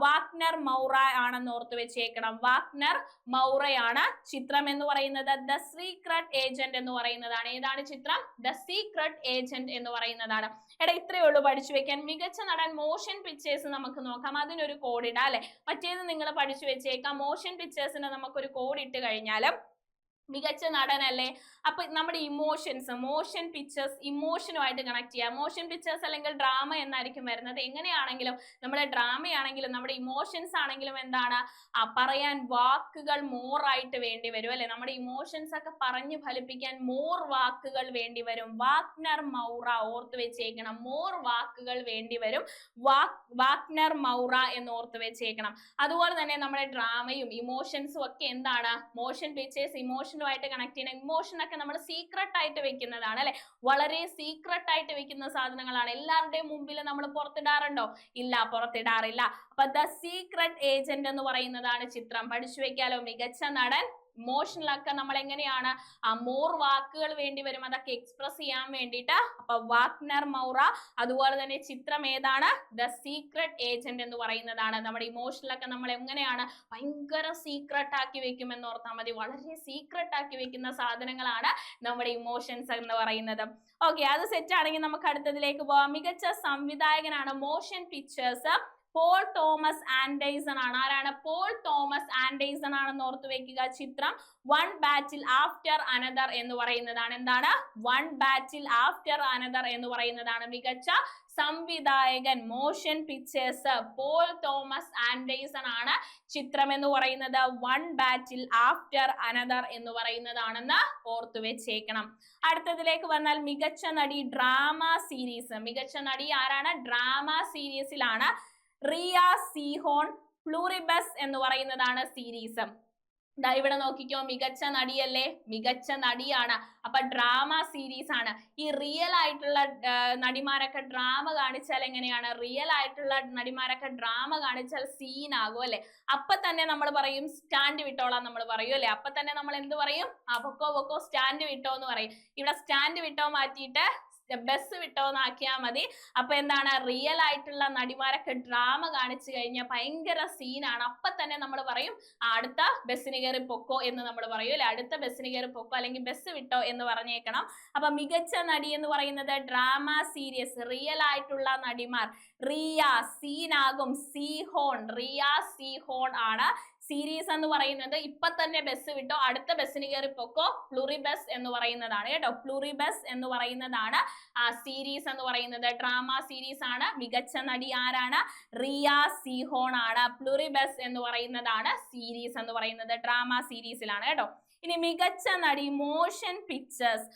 വാഗ്നർ മൗറ ആണെന്ന് ഓർത്തു വെച്ചേക്കണം. വാഗ്നർ മൗറയാണ്. ചിത്രം എന്ന് പറയുന്നത് ദ സീക്രട്ട് ഏജന്റ് എന്ന് പറയുന്നതാണ്. ഏതാണ് ചിത്രം? ദ സീക്രട്ട് ഏജന്റ് എന്ന് പറയുന്നതാണ്. എടാ ഇത്രയേ ഉള്ളൂ പഠിച്ചു വെക്കാൻ. മികച്ച നടൻ മോഷൻ പിക്ചേഴ്സ് നമുക്ക് നോക്കാം. അതിനൊരു കോഡ് ഇടാം അല്ലെ. മറ്റേത് നിങ്ങൾ പഠിച്ചു വെച്ചേക്കാം. മോഷൻ പിക്ചേഴ്സിന് നമുക്കൊരു കോഡ് ഇട്ട് കഴിഞ്ഞാലും മികച്ച നടനല്ലേ. അപ്പൊ നമ്മുടെ ഇമോഷൻസ്, മോഷൻ പിക്ചേഴ്സ് ഇമോഷനുമായിട്ട് കണക്ട് ചെയ്യാം. മോഷൻ പിക്ചേഴ്സ് അല്ലെങ്കിൽ ഡ്രാമ എന്നായിരിക്കും വരുന്നത്. എങ്ങനെയാണെങ്കിലും നമ്മുടെ ഡ്രാമയാണെങ്കിലും നമ്മുടെ ഇമോഷൻസ് ആണെങ്കിലും എന്താണ് പറയാൻ വാക്കുകൾ മോർ ആയിട്ട് വേണ്ടി വരും അല്ലെ. നമ്മുടെ ഇമോഷൻസ് ഒക്കെ പറഞ്ഞു ഫലിപ്പിക്കാൻ മോർ വാക്കുകൾ വേണ്ടി വരും. വാഗ്നർ മൗറ ഓർത്ത് വെച്ചേക്കണം. മോർ വാക്കുകൾ വേണ്ടി വരും. വാഗ്നർ മൗറ എന്ന് ഓർത്ത് വെച്ചേക്കണം. അതുപോലെ തന്നെ നമ്മുടെ ഡ്രാമയും ഇമോഷൻസും ഒക്കെ എന്താണ്? മോഷൻ പിക്ചേഴ്സ് ഇമോഷനുമായിട്ട് കണക്ട് ചെയ്യണം. ഇമോഷൻ ഒക്കെ നമ്മൾ സീക്രട്ട് ആയിട്ട് വെക്കുന്നതാണ് അല്ലെ. വളരെ സീക്രട്ട് ആയിട്ട് വെക്കുന്ന സാധനങ്ങളാണ്. എല്ലാവരുടെയും മുമ്പിൽ നമ്മൾ പുറത്തിടാറുണ്ടോ? ഇല്ല, പുറത്തിടാറില്ല. അപ്പൊ ദ സീക്രട്ട് ഏജന്റ് എന്ന് പറയുന്നതാണ് ചിത്രം. പഠിച്ചു വെക്കാലോ. മികച്ച നടൻ ഇമോഷനിലൊക്കെ നമ്മൾ എങ്ങനെയാണ് മോർ വാക്കുകൾ വേണ്ടി വരും അതൊക്കെ എക്സ്പ്രസ് ചെയ്യാൻ വേണ്ടിയിട്ട്. അപ്പൊ വാഗ്നർ മൗറ. അതുപോലെ തന്നെ ചിത്രം ഏതാണ്? ദ സീക്രട്ട് ഏജന്റ് എന്ന് പറയുന്നതാണ്. നമ്മുടെ ഇമോഷനിലൊക്കെ നമ്മൾ എങ്ങനെയാണ് ഭയങ്കര സീക്രട്ട് ആക്കി വെക്കുമെന്ന് ഓർത്താൽ മതി. വളരെ സീക്രട്ട് ആക്കി വെക്കുന്ന സാധനങ്ങളാണ് നമ്മുടെ ഇമോഷൻസ് എന്ന് പറയുന്നത്. ഓക്കെ, അത് സെറ്റ് ആണെങ്കിൽ നമുക്ക് അടുത്തതിലേക്ക് പോവാം. മികച്ച സംവിധായകനാണ് motion pictures Paul Thomas Anderson ആണ്. ആരാണ്? പോൾ തോമസ് ആൻഡേഴ്സൺ ആണെന്ന് ഓർത്തു വെക്കുക. ചിത്രം വൺ ബാറ്റിൽ ആഫ്റ്റർ അനദർ എന്ന് പറയുന്നതാണ്. എന്താണ്? വൺ ബാറ്റിൽ ആഫ്റ്റർ അനദർ എന്ന് പറയുന്നതാണ്. മികച്ച സംവിധായകൻ motion pictures Paul Thomas Anderson ആണ്. ചിത്രം എന്ന് പറയുന്നത് വൺ ബാറ്റിൽ ആഫ്റ്റർ അനദർ എന്ന് പറയുന്നതാണെന്ന് ഓർത്തു വെച്ചേക്കണം. അടുത്തതിലേക്ക് വന്നാൽ മികച്ച നടി ഡ്രാമ സീരീസ്. മികച്ച നടി ആരാണ്? ഡ്രാമ സീരീസിലാണ് റിയ സീഹോൺ. പ്ലൂറിബസ് എന്ന് പറയുന്നതാണ് സീരീസ്. ഇവിടെ നോക്കിക്കോ, മികച്ച നടിയല്ലേ, മികച്ച നടിയാണ്. അപ്പൊ ഡ്രാമ സീരീസ് ആണ്. ഈ റിയൽ ആയിട്ടുള്ള നടിമാരൊക്കെ ഡ്രാമ കാണിച്ചാൽ എങ്ങനെയാണ്? റിയൽ ആയിട്ടുള്ള നടിമാരൊക്കെ ഡ്രാമ കാണിച്ചാൽ സീൻ ആകും അല്ലെ. അപ്പൊ തന്നെ നമ്മൾ പറയും സ്റ്റാൻഡ് വിട്ടോളാം നമ്മൾ പറയും അല്ലെ. അപ്പൊ തന്നെ നമ്മൾ എന്ത് പറയും? പൊക്കോ സ്റ്റാൻഡ് വിട്ടോ എന്ന് പറയും. ഇവിടെ സ്റ്റാൻഡ് വിട്ടോ മാറ്റിയിട്ട് ബസ് വിട്ടോന്നാക്കിയാൽ മതി. അപ്പൊ എന്താണ്? റിയൽ ആയിട്ടുള്ള നടിമാരൊക്കെ ഡ്രാമ കാണിച്ചു കഴിഞ്ഞാൽ ഭയങ്കര സീനാണ്. അപ്പൊ തന്നെ നമ്മൾ പറയും അടുത്ത ബസ്സിന് കയറി പൊക്കോ എന്ന് നമ്മൾ പറയും അല്ലെ. അടുത്ത ബസ്സിന് കയറി പൊക്കോ അല്ലെങ്കിൽ ബസ് വിട്ടോ എന്ന് പറഞ്ഞേക്കണം. അപ്പൊ മികച്ച നടി എന്ന് പറയുന്നത് ഡ്രാമ സീരീസ് റിയൽ ആയിട്ടുള്ള നടിമാർ. റിയ സീനാകും. സീഹോൺ, റിയ സീഹോൺ ആണ്. സീരീസ് എന്ന് പറയുന്നത് ഇപ്പൊ തന്നെ ബസ് വിട്ടോ അടുത്ത ബസ്സിന് കയറി പൊക്കോ പ്ലൂറിബസ് എന്ന് പറയുന്നതാണ് കേട്ടോ. പ്ലൂറിബസ് എന്ന് പറയുന്നതാണ് സീരീസ് എന്ന് പറയുന്നത്. ഡ്രാമ സീരീസ് ആണ്. മികച്ച നടി ആരാണ്? റിയ സീഹോൺ ആണ്. പ്ലൂറിബസ് എന്ന് പറയുന്നതാണ് സീരീസ് എന്ന് പറയുന്നത്. ഡ്രാമ സീരീസിലാണ് കേട്ടോ. ഇനി മികച്ച നടി മോഷൻ പിക്ചേഴ്സ്.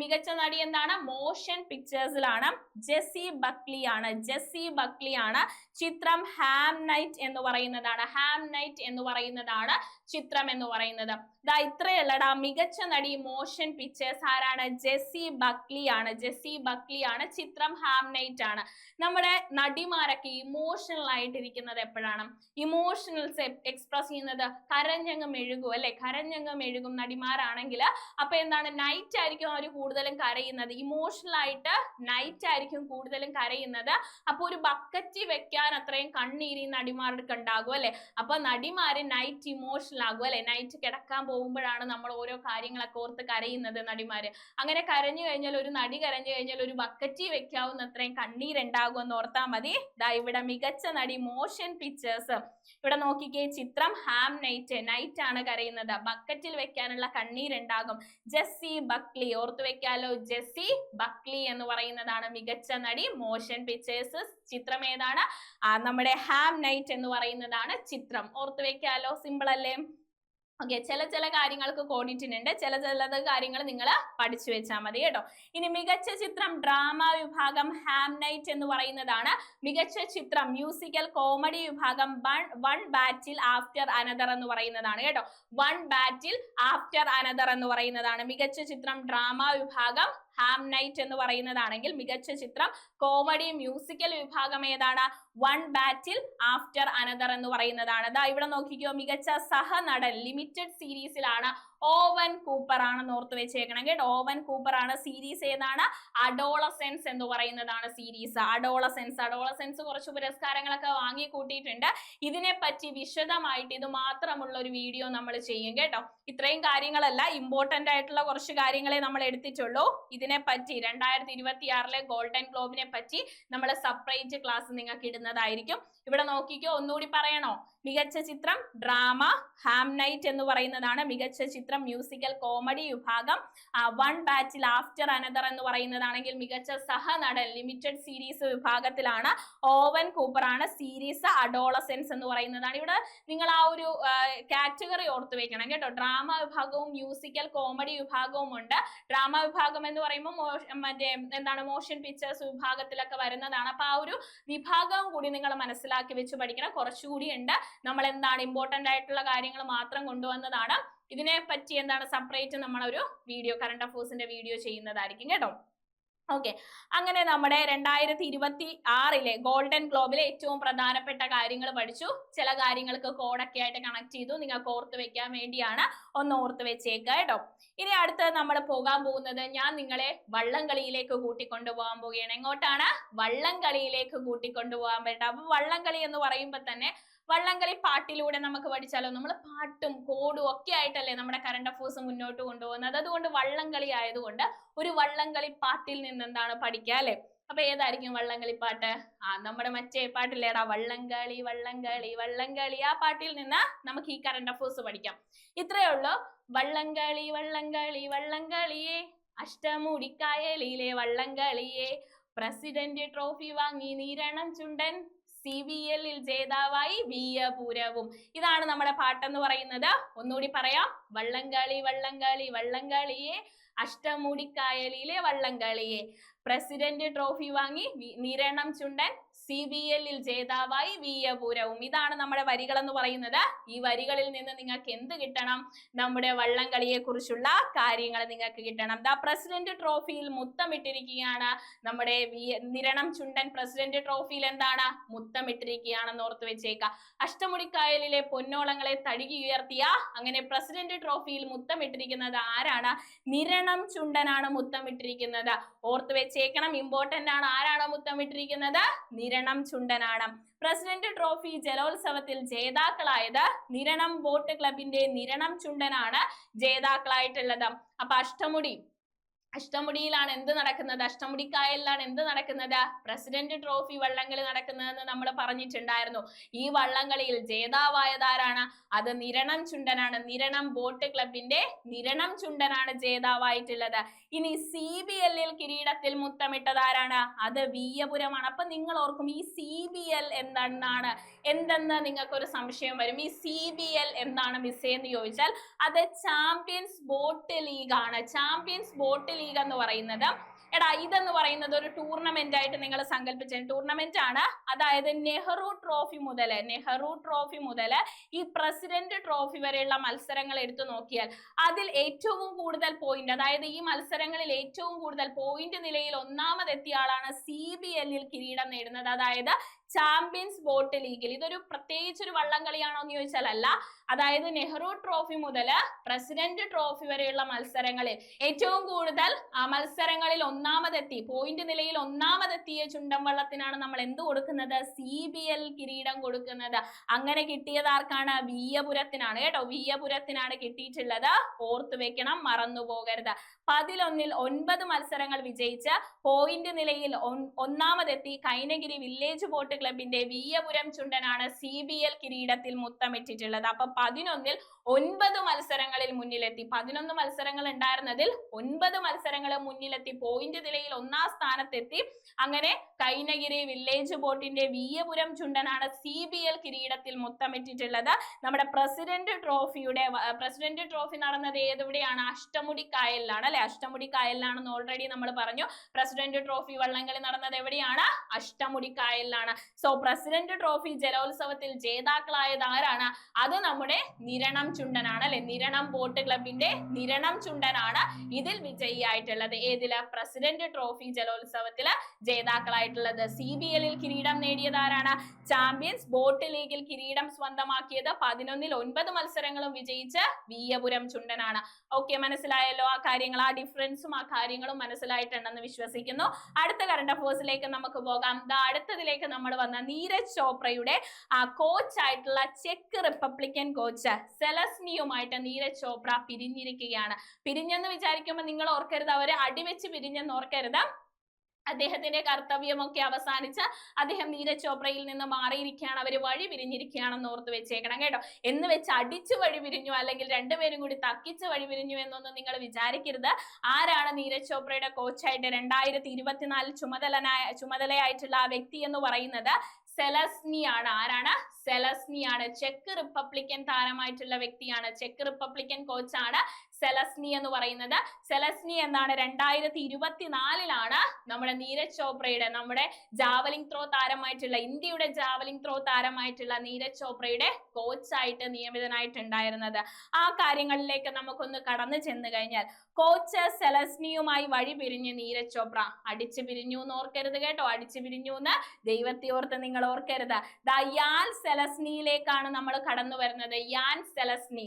മികച്ച നടി എന്താണ്? മോഷൻ പിക്ചേഴ്സിലാണ് ജെസ്സി ബക്ലി ആണ്. ജെസ്സി ബക്ലി ആണ്. ചിത്രം ഹാം നൈറ്റ് എന്ന് പറയുന്നതാണ്. ഹാം നൈറ്റ് എന്ന് പറയുന്നതാണ് ചിത്രം എന്ന് പറയുന്നത്. ദാ ഇത്രയുള്ളടാ. മികച്ച നടി മോഷൻ പിക്ചേഴ്സ് ആരാണ്? ജെസ്സി ബക്ലി ആണ്. ജെസ്സി ബക്ലി ആണ്. ചിത്രം ഹാം നൈറ്റ് ആണ്. നമ്മുടെ നടിമാരൊക്കെ ഇമോഷണൽ ആയിട്ടിരിക്കുന്നത് എപ്പോഴാണ്? ഇമോഷണൽസ് എക്സ്പ്രസ് ചെയ്യുന്നത് കരഞ്ഞങ്ങ് മെഴുകും അല്ലെ. കരഞ്ഞങ്ങ് കണ്ണീരൊഴുകും നടിമാരാണെങ്കിൽ അപ്പൊ എന്താണ് നൈറ്റ് ആയിരിക്കും അവർ കൂടുതലും കരയുന്നത്, ഇമോഷണൽ ആയിട്ട് നൈറ്റ് ആയിരിക്കും കൂടുതലും കരയുന്നത്. അപ്പൊ ഒരു ബക്കറ്റ് വെക്കാൻ അത്രയും കണ്ണീര് നടിമാർക്ക് ഉണ്ടാകും അല്ലെ. അപ്പൊ നടിമാര് നൈറ്റ് ഇമോഷണൽ ആകും അല്ലെ, നൈറ്റ് കിടക്കാൻ പോകുമ്പോഴാണ് നമ്മൾ ഓരോ കാര്യങ്ങളൊക്കെ ഓർത്ത് കരയുന്നത് നടിമാര്. അങ്ങനെ കരഞ്ഞു കഴിഞ്ഞാൽ, ഒരു നടി കരഞ്ഞു കഴിഞ്ഞാൽ ഒരു ബക്കറ്റ് വെക്കാവുന്ന അത്രയും കണ്ണീരുണ്ടാകും എന്ന് ഓർത്താൽ മതി. ദാ ഇവിടെ മികച്ച നടി മോഷൻ പിക്ചേഴ്സ്, ഇവിടെ നോക്കിക്കേ, ചിത്രം ഹാംനൈറ്റ്, നൈറ്റ് ആണ് കരയുന്നത്, ബക്കറ്റിൽ വെക്കാനുള്ള കണ്ണീരുണ്ടാകും. ജെസ്സി ബക്ലി, ഓർത്തു വെക്കാലോ, ജെസ്സി ബക്ലി എന്ന് പറയുന്നതാണ് മികച്ച നടി മോഷൻ പിക്ചേഴ്സ്. ചിത്രം ഏതാണ്? നമ്മുടെ ഹാംനൈറ്റ് എന്ന് പറയുന്നതാണ് ചിത്രം. ഓർത്തു വെക്കാലോ, സിമ്പിൾ അല്ലേ? ഓക്കെ, ചില കാര്യങ്ങൾക്ക് കോഡിറ്റിനുണ്ട്, ചില കാര്യങ്ങൾ നിങ്ങൾ പഠിച്ചു വെച്ചാൽ മതി കേട്ടോ. ഇനി മികച്ച ചിത്രം ഡ്രാമ വിഭാഗം ഹാംനൈറ്റ് എന്ന് പറയുന്നതാണ്. മികച്ച ചിത്രം മ്യൂസിക്കൽ കോമഡി വിഭാഗം വൺ ബാറ്റിൽ ആഫ്റ്റർ അനദർ എന്ന് പറയുന്നതാണ് കേട്ടോ. വൺ ബാറ്റിൽ ആഫ്റ്റർ അനദർ എന്ന് പറയുന്നതാണ്. മികച്ച ചിത്രം ഡ്രാമ വിഭാഗം ഹാംനൈറ്റ് എന്ന് പറയുന്നതാണെങ്കിൽ, മികച്ച ചിത്രം കോമഡി മ്യൂസിക്കൽ വിഭാഗം ഏതാണ്? വൺ ബാറ്റിൽ ആഫ്റ്റർ അനദർ എന്ന് പറയുന്നതാണ്. ദാ ഇവിടെ നോക്കിക്കോ, മികച്ച സഹനടൻ ലിമിറ്റഡ് സീരീസിലാണ് ഓവൻ കൂപ്പർ ആണെന്ന് ഓർത്ത് വെച്ചേക്കണം കേട്ടോ. ഓവൻ കൂപ്പർ ആണ്. സീരീസ് ഏതാണ്? അഡോളസെൻസ് എന്ന് പറയുന്നതാണ് സീരീസ്. അഡോളസെൻസ് കുറച്ച് പുരസ്കാരങ്ങളൊക്കെ വാങ്ങി കൂട്ടിയിട്ടുണ്ട്. ഇതിനെ പറ്റി വിശദമായിട്ട് ഇത് മാത്രമുള്ള ഒരു വീഡിയോ നമ്മൾ ചെയ്യും കേട്ടോ. ഇത്രയും കാര്യങ്ങളല്ല, ഇമ്പോർട്ടന്റ് ആയിട്ടുള്ള കുറച്ച് കാര്യങ്ങളെ നമ്മൾ എടുത്തിട്ടുള്ളൂ. ഇതിനെ പറ്റി 2026 ഗോൾഡൻ ഗ്ലോബിനെ പറ്റി നമ്മൾ സെപ്പറേറ്റ് ക്ലാസ് നിങ്ങൾക്ക് ഇടുന്നതായിരിക്കും. ഇവിടെ നോക്കിക്കോ, ഒന്നുകൂടി പറയണോ? മികച്ച ചിത്രം ഡ്രാമ ഹാംനൈറ്റ് എന്ന് പറയുന്നതാണ്. മികച്ച ചിത്രം മ്യൂസിക്കൽ കോമഡി വിഭാഗം വൺ ബാറ്റിൽ ആഫ്റ്റർ അനദർ എന്ന് പറയുന്നതാണെങ്കിൽ, മികച്ച സഹനടൻ ലിമിറ്റഡ് സീരീസ് വിഭാഗത്തിലാണ് ഓവൻ കൂപ്പർ ആണ്. സീരീസ് അഡോളസെൻസ് എന്ന് പറയുന്നതാണ്. ഇവിടെ നിങ്ങൾ ആ ഒരു കാറ്റഗറി ഓർത്ത് വെക്കണം കേട്ടോ. ഡ്രാമ വിഭാഗവും മ്യൂസിക്കൽ കോമഡി വിഭാഗവും ഉണ്ട്. ഡ്രാമ വിഭാഗം എന്ന് പറയുമ്പോൾ മറ്റേ എന്താണ്, മോഷൻ പിക്ചേഴ്സ് വിഭാഗത്തിലൊക്കെ വരുന്നതാണ്. അപ്പൊ ആ ഒരു വിഭാഗം കൂടി നിങ്ങൾ മനസ്സിലാക്കി വെച്ച് പഠിക്കണം. കുറച്ചുകൂടി ഉണ്ട്. നമ്മൾ എന്താണ് ഇമ്പോർട്ടന്റ് ആയിട്ടുള്ള കാര്യങ്ങൾ മാത്രം കൊണ്ടുവന്നതാണ്. ഇതിനെ പറ്റി എന്താണ് സെപ്പറേറ്റ് നമ്മളൊരു വീഡിയോ, കറണ്ട് അഫയേഴ്സിന്റെ വീഡിയോ ചെയ്യുന്നതായിരിക്കും കേട്ടോ. ഓക്കെ, അങ്ങനെ നമ്മുടെ 2026 ഗോൾഡൻ ഗ്ലോബിലെ ഏറ്റവും പ്രധാനപ്പെട്ട കാര്യങ്ങൾ പഠിച്ചു. ചില കാര്യങ്ങൾക്ക് കോഡൊക്കെ ആയിട്ട് കണക്ട് ചെയ്തു, നിങ്ങൾക്ക് ഓർത്ത് വെക്കാൻ വേണ്ടിയാണ്. ഒന്ന് ഓർത്ത് വെച്ചേക്കുക കേട്ടോ. ഇനി അടുത്ത് നമ്മൾ പോകാൻ പോകുന്നത്, ഞാൻ നിങ്ങളെ വള്ളംകളിയിലേക്ക് കൂട്ടിക്കൊണ്ടുപോകാൻ പോവുകയാണ്. എങ്ങോട്ടാണ്? വള്ളംകളിയിലേക്ക് കൂട്ടിക്കൊണ്ടുപോകാൻ പറ്റും. അപ്പൊ വള്ളംകളി എന്ന് പറയുമ്പോൾ തന്നെ വള്ളംകളി പാട്ടിലൂടെ നമുക്ക് പഠിച്ചാലോ. നമ്മൾ പാട്ടും കോഡും ഒക്കെ ആയിട്ടല്ലേ നമ്മുടെ കറണ്ട് അഫയേഴ്സ് മുന്നോട്ട് കൊണ്ടുപോകുന്നത്. അതുകൊണ്ട് വള്ളംകളി ആയതുകൊണ്ട് ഒരു വള്ളംകളി പാട്ടിൽ നിന്ന് എന്താണ് പഠിക്കുക അല്ലെ. അപ്പൊ ഏതായിരിക്കും വള്ളംകളി പാട്ട്? നമ്മുടെ മറ്റേ പാട്ടില്ലേടാ, വള്ളംകളി വള്ളംകളി വള്ളംകളി, ആ പാട്ടിൽ നിന്ന് നമുക്ക് ഈ കറണ്ട് അഫയേഴ്സ് പഠിക്കാം. ഇത്രയേ ഉള്ളൂ. വള്ളംകളി വള്ളംകളി വള്ളംകളിയെ, അഷ്ടമുടിക്കായലിലെ വള്ളംകളിയെ, പ്രസിഡന്റ് ട്രോഫി വാങ്ങി നീരണം ചുണ്ടൻ, CBL ജേതാവായി വിയപുരവും. ഇതാണ് നമ്മുടെ പാട്ടെന്ന് പറയുന്നത്. ഒന്നുകൂടി പറയാം. വള്ളംകളി വള്ളംകളി വള്ളംകളിയെ, അഷ്ടമുടിക്കായലിലെ വള്ളംകളിയെ, പ്രസിഡന്റ് ട്രോഫി വാങ്ങി നിരണം ചുണ്ടൻ, CBL ജേതാവായി വിയപുരവും. ഇതാണ് നമ്മുടെ വരികൾ എന്ന് പറയുന്നത്. ഈ വരികളിൽ നിന്ന് നിങ്ങൾക്ക് എന്ത് കിട്ടണം? നമ്മുടെ വള്ളംകളിയെ കുറിച്ചുള്ള കാര്യങ്ങൾ നിങ്ങൾക്ക് കിട്ടണം. ദാ പ്രസിഡന്റ് ട്രോഫിയിൽ മുത്തമിട്ടിരിക്കുകയാണ് നമ്മുടെ നിരണം ചുണ്ടൻ. പ്രസിഡന്റ് ട്രോഫിയിൽ എന്താണ്? മുത്തമിട്ടിരിക്കുകയാണെന്ന് ഓർത്ത് വെച്ചേക്ക. അഷ്ടമുടിക്കായലിലെ പൊന്നോളങ്ങളെ തഴുകി ഉയർത്തിയ, അങ്ങനെ പ്രസിഡന്റ് ട്രോഫിയിൽ മുത്തമിട്ടിരിക്കുന്നത് ആരാണ്? നിരണം ചുണ്ടനാണ് മുത്തമിട്ടിരിക്കുന്നത്. ഓർത്ത് വെച്ചേക്കണം, ഇമ്പോർട്ടന്റ് ആണ്. ആരാണ് മുത്തമിട്ടിരിക്കുന്നത്? നിരണം ചുണ്ടനാണ്. പ്രസിഡന്റ് ട്രോഫി ജലോത്സവത്തിൽ ജേതാക്കളായത് നിരണം ബോട്ട് ക്ലബിന്റെ നിരണം ചുണ്ടനാണ് ജേതാക്കളായിട്ടുള്ളത്. അപ്പൊ അഷ്ടമുടിയിലാണ് എന്ത് നടക്കുന്നത്? അഷ്ടമുടിക്കായലിലാണ് എന്ത് നടക്കുന്നത്? പ്രസിഡന്റ് ട്രോഫി വള്ളംകളി നടക്കുന്നതെന്ന് നമ്മൾ പറഞ്ഞിട്ടുണ്ടായിരുന്നു. ഈ വള്ളംകളിയിൽ ജേതാവായതാരാണ്? അത് നിരണം ചുണ്ടനാണ്. നിരണം ബോട്ട് ക്ലബിന്റെ നിരണം ചുണ്ടനാണ് ജേതാവായിട്ടുള്ളത്. ഇനി CBL കിരീടത്തിൽ മുത്തമിട്ടതാരാണ്? അത് വിയപുരമാണ്. അപ്പൊ നിങ്ങൾ ഓർക്കും, ഈ CBL എന്തെന്ന് നിങ്ങൾക്കൊരു സംശയം വരും. ഈ CBL എന്താണ് മിസ്സേ എന്ന് ചോദിച്ചാൽ, അത് ചാമ്പ്യൻസ് ബോട്ട് ലീഗ് ആണ്. ചാമ്പ്യൻസ് ബോട്ട് ലീഗ് എന്ന് പറയുന്നത് എടാ ഇതെന്ന് പറയുന്നത് ഒരു ടൂർണമെന്റ് ആയിട്ട് നിങ്ങൾ സങ്കല്പിച്ച ടൂർണമെന്റ് ആണ്. അതായത് നെഹ്റു ട്രോഫി മുതൽ ഈ പ്രസിഡന്റ് ട്രോഫി വരെയുള്ള മത്സരങ്ങൾ എടുത്തു നോക്കിയാൽ അതിൽ ഏറ്റവും കൂടുതൽ പോയിന്റ്, അതായത് ഈ മത്സരങ്ങളിൽ ഏറ്റവും കൂടുതൽ പോയിന്റ് നിലയിൽ ഒന്നാമതെത്തിയ ആളാണ് CBL കിരീടം നേടുന്നത്, അതായത് ചാമ്പ്യൻസ് ബോട്ട് ലീഗിൽ. ഇതൊരു പ്രത്യേകിച്ച് ഒരു വള്ളംകളിയാണോ എന്ന് ചോദിച്ചാൽ അല്ല. അതായത് നെഹ്റു ട്രോഫി മുതൽ പ്രസിഡന്റ് ട്രോഫി വരെയുള്ള മത്സരങ്ങളിൽ ഏറ്റവും കൂടുതൽ മത്സരങ്ങളിൽ ഒന്നാമതെത്തി പോയിന്റ് നിലയിൽ ഒന്നാമതെത്തിയ ചുണ്ടൻ വള്ളത്തിനാണ് നമ്മൾ എന്ത് കൊടുക്കുന്നത്? CBL കിരീടം കൊടുക്കുന്നത്. അങ്ങനെ കിട്ടിയത് ആർക്കാണ്? വീയപുരത്തിനാണ് കേട്ടോ. വീയപുരത്തിനാണ് കിട്ടിയിട്ടുള്ളത്. ഓർത്തു വെക്കണം, മറന്നു പോകരുത്. 11ൽ 9 മത്സരങ്ങൾ വിജയിച്ച് പോയിന്റ് നിലയിൽ ഒന്നാമതെത്തി കൈനഗിരി വില്ലേജ് ബോട്ട് ക്ലബിന്റെ വീയപുരം ചുണ്ടനാണ് CBL കിരീടത്തിൽ മുത്തമിട്ടിട്ടുള്ളത്. അപ്പൊ 11ൽ 9 മത്സരങ്ങളിൽ മുന്നിലെത്തി. 11 മത്സരങ്ങൾ ഉണ്ടായിരുന്നതിൽ 9 മത്സരങ്ങൾ മുന്നിലെത്തി പോയിന്റ് നിലയിൽ ഒന്നാം സ്ഥാനത്തെത്തി. അങ്ങനെ കൈനഗിരി വില്ലേജ് ബോട്ടിന്റെ വീയപുരം ചുണ്ടനാണ് CBL കിരീടത്തിൽ മുത്തമിട്ടിട്ടുള്ളത്. നമ്മുടെ പ്രസിഡന്റ് ട്രോഫി നടന്നത് എവിടെയാണ്? അഷ്ടമുടിക്കായലിലാണ് അല്ലെ? അഷ്ടമുടിക്കായലിലാണെന്ന് ഓൾറെഡി നമ്മൾ പറഞ്ഞു. പ്രസിഡന്റ് ട്രോഫി വള്ളംകളി നടന്നത് എവിടെയാണ്? അഷ്ടമുടിക്കായലിലാണ്. സോ പ്രസിഡന്റ് ട്രോഫി ജലോത്സവത്തിൽ ജേതാക്കളായത് ആരാണ്? അത് നമ്മുടെ നിരണം ചുണ്ടനാണ് അല്ലെ? നിരണം ബോട്ട് ക്ലബിന്റെ നിരണം ചുണ്ടനാണ് ഇതിൽ വിജയിയായിട്ടുള്ളത്. ഏതില്? പ്രസിഡന്റ് ട്രോഫി ജലോത്സവത്തില് ജേതാക്കളായിട്ടുള്ളത്. CBL കിരീടം നേടിയത് ആരാണ്? ചാമ്പ്യൻസ് ബോട്ട് ലീഗിൽ കിരീടം സ്വന്തമാക്കിയത് 11ൽ 9 മത്സരങ്ങളും വിജയിച്ച് വീയപുരം ചുണ്ടനാണ്. ഓക്കെ, മനസ്സിലായല്ലോ ആ കാര്യങ്ങൾ, ആ ഡിഫറൻസും ആ കാര്യങ്ങളും മനസ്സിലായിട്ടുണ്ടെന്ന് വിശ്വസിക്കുന്നു. അടുത്ത കറണ്ട് അഫേഴ്സിലേക്ക് നമുക്ക് പോകാം. അടുത്തതിലേക്ക് നമ്മൾ വന്ന നീരജ് ചോപ്രയുടെ കോച്ച് ആയിട്ടുള്ള ചെക്ക് റിപ്പബ്ലിക്കൻ കോച്ച് സെലസ്നിയുമായിട്ട് നീരജ് ചോപ്ര പിരിഞ്ഞിരിക്കുകയാണ്. പിരിഞ്ഞെന്ന് വിചാരിക്കുമ്പോൾ നിങ്ങൾ ഓർക്കരുത് അവര് അടിവെച്ച് പിരിഞ്ഞെന്ന് ഓർക്കരുത്. അദ്ദേഹത്തിന്റെ കർത്തവ്യമൊക്കെ അവസാനിച്ച് അദ്ദേഹം നീരജ് ചോപ്രയിൽ നിന്ന് മാറിയിരിക്കുകയാണ്, അവര് വഴി പിരിഞ്ഞിരിക്കുകയാണെന്ന് ഓർത്ത് വെച്ചേക്കണം കേട്ടോ. എന്ന് വെച്ച് അടിച്ചു വഴി പിരിഞ്ഞു അല്ലെങ്കിൽ രണ്ടുപേരും കൂടി തക്കിച്ച് വഴി പിരിഞ്ഞു എന്നൊന്നും നിങ്ങൾ വിചാരിക്കരുത്. ആരാണ് നീരജ് ചോപ്രയുടെ കോച്ചായിട്ട് 2024 ചുമതലയായിട്ടുള്ള ആ വ്യക്തി എന്ന് പറയുന്നത്? സെലസ്നിയാണ്. ആരാണ്? സെലസ്നിയാണ്. ചെക്ക് റിപ്പബ്ലിക്കൻ താരമായിട്ടുള്ള വ്യക്തിയാണ്. ചെക്ക് റിപ്പബ്ലിക്കൻ കോച്ചാണ് സെലസ്നി എന്ന് പറയുന്നത്. സെലസ്നി എന്താണ് 2024 നമ്മുടെ നീരജ് ചോപ്രയുടെ, നമ്മുടെ ജാവലിംഗ് ത്രോ താരമായിട്ടുള്ള, ഇന്ത്യയുടെ ജാവലിംഗ് ത്രോ താരമായിട്ടുള്ള നീരജ് ചോപ്രയുടെ കോച്ചായിട്ട് നിയമിതനായിട്ടുണ്ടായിരുന്നത്. ആ കാര്യങ്ങളിലേക്ക് നമുക്കൊന്ന് കടന്നു ചെന്ന് കഴിഞ്ഞാൽ, കോച്ച് സെലസ്നിയുമായി വഴി പിരിഞ്ഞ് നീരജ് ചോപ്ര. അടിച്ചു പിരിഞ്ഞു എന്ന് ഓർക്കരുത് കേട്ടോ. അടിച്ചു പിരിഞ്ഞു എന്ന് ദൈവത്തെ ഓർത്ത് നിങ്ങൾ ഓർക്കരുത്. യാൻ സെലസ്നിയിലേക്കാണ് നമ്മൾ കടന്നു വരുന്നത്. യാൻ സെലസ്നി